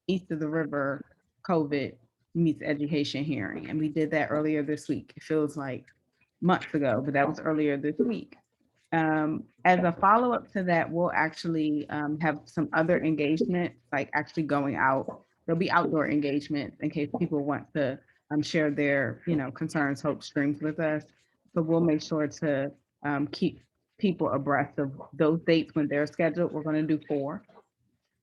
East of the River COVID meets education hearing. And we did that earlier this week. It feels like months ago, but that was earlier this week. As a follow-up to that, we'll actually have some other engagement, like actually going out. There'll be outdoor engagement in case people want to share their, concerns, hopes, dreams with us. But we'll make sure to keep people abreast of those dates when they're scheduled. We're going to do 4.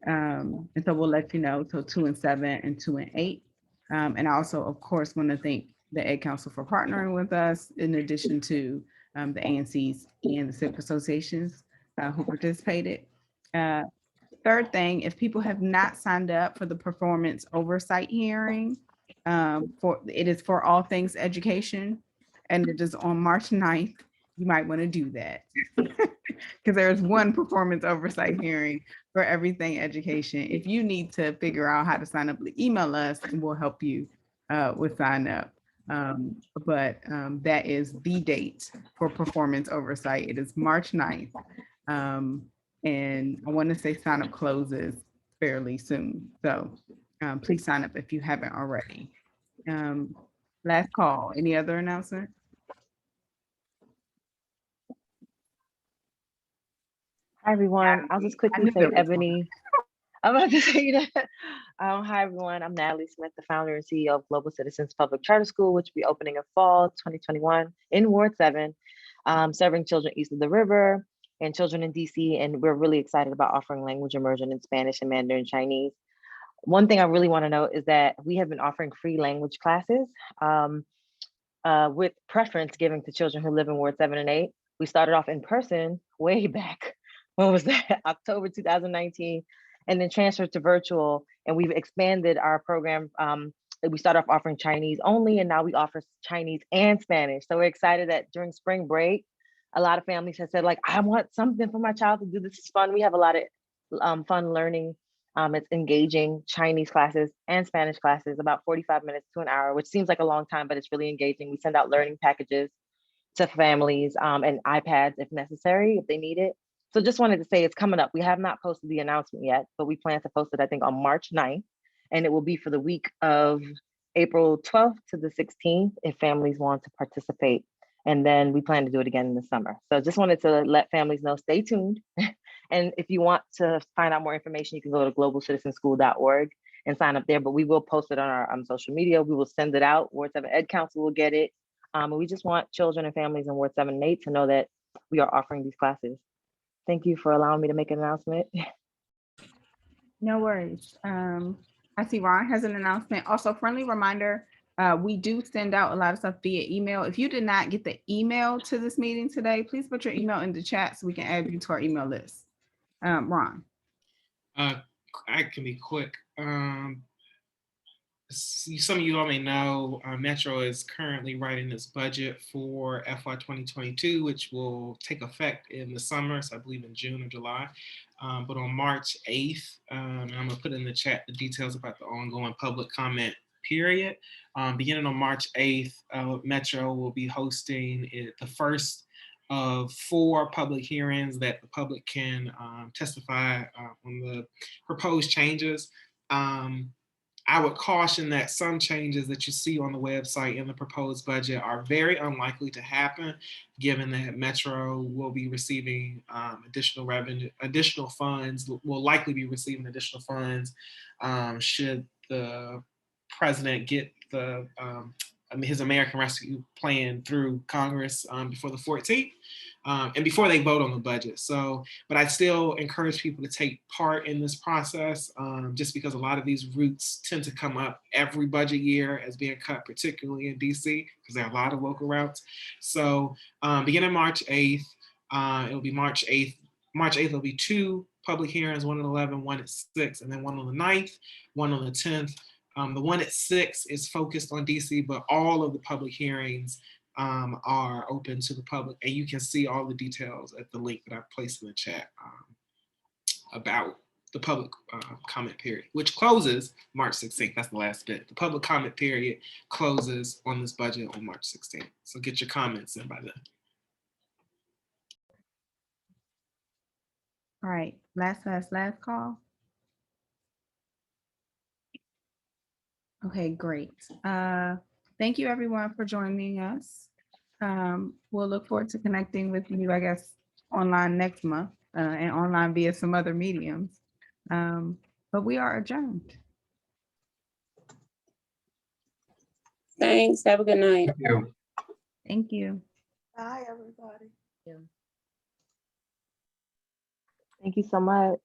And so we'll let you know. So 2 and 7 and 2 and 8. And I also, of course, want to thank the Ed Council for partnering with us, in addition to the ANCs and the civic associations who participated. Third thing, if people have not signed up for the performance oversight hearing, it is for all things education, and it is on March 9th. You might want to do that because there's one performance oversight hearing for everything education. If you need to figure out how to sign up, email us and we'll help you with sign up. But that is the date for performance oversight. It is March 9th. And I want to say sign up closes fairly soon. So please sign up if you haven't already. Last call. Any other announcement? Hi, everyone. I'll just quickly say, Ebony, I'm about to say that. Hi, everyone. I'm Natalie Smith, the founder and CEO of Global Citizens Public Charter School, which will be opening in fall 2021 in Ward 7, serving children east of the river and children in DC. And we're really excited about offering language immersion in Spanish and Mandarin Chinese. One thing I really want to note is that we have been offering free language classes with preference given to children who live in Ward 7 and 8. We started off in person way back. When was that? October 2019, and then transferred to virtual. And we've expanded our program. We started off offering Chinese only, and now we offer Chinese and Spanish. So we're excited that during spring break, a lot of families have said, like, I want something for my child to do. This is fun. We have a lot of fun learning. It's engaging Chinese classes and Spanish classes, about 45 minutes to an hour, which seems like a long time, but it's really engaging. We send out learning packages to families and iPads if necessary, if they need it. So just wanted to say it's coming up. We have not posted the announcement yet, but we plan to post it, I think, on March 9th. And it will be for the week of April 12th to the 16th if families want to participate. And then we plan to do it again in the summer. So just wanted to let families know, stay tuned. And if you want to find out more information, you can go to globalcitizenschool.org and sign up there. But we will post it on our social media. We will send it out. Ward 7 Ed Council will get it. And we just want children and families in Ward 7 and 8 to know that we are offering these classes. Thank you for allowing me to make an announcement. No worries. I see Ron has an announcement. Also, friendly reminder, we do send out a lot of stuff via email. If you did not get the email to this meeting today, please put your email in the chat so we can add you to our email list. Ron. I can be quick. Some of you all may know Metro is currently writing its budget for FY 2022, which will take effect in the summer, so I believe in June or July. But on March 8th, and I'm gonna put in the chat the details about the ongoing public comment period. Beginning on March 8th, Metro will be hosting the first of 4 public hearings that the public can testify on the proposed changes. I would caution that some changes that you see on the website in the proposed budget are very unlikely to happen, given that Metro will be receiving additional funds, will likely be receiving additional funds should the president get his American Rescue Plan through Congress before the 14th. And before they vote on the budget. So, but I still encourage people to take part in this process just because a lot of these routes tend to come up every budget year as being cut, particularly in DC, because there are a lot of local routes. So beginning March 8th, it'll be March 8th March 8th will be 2 public hearings, one at 11, one at 6, and then one on the 9th, one on the 10th. The one at 6 is focused on DC, but all of the public hearings are open to the public, and you can see all the details at the link that I've placed in the chat about the public comment period, which closes March 16th. That's the last bit. The public comment period closes on this budget on March 16th. So get your comments in by then. All right, last call. Okay, great. Thank you everyone for joining us. We'll look forward to connecting with you, I guess, online next month and online via some other mediums. But we are adjourned. Thanks. Have a good night. Thank you. Thank you. Bye, everybody. Thank you so much.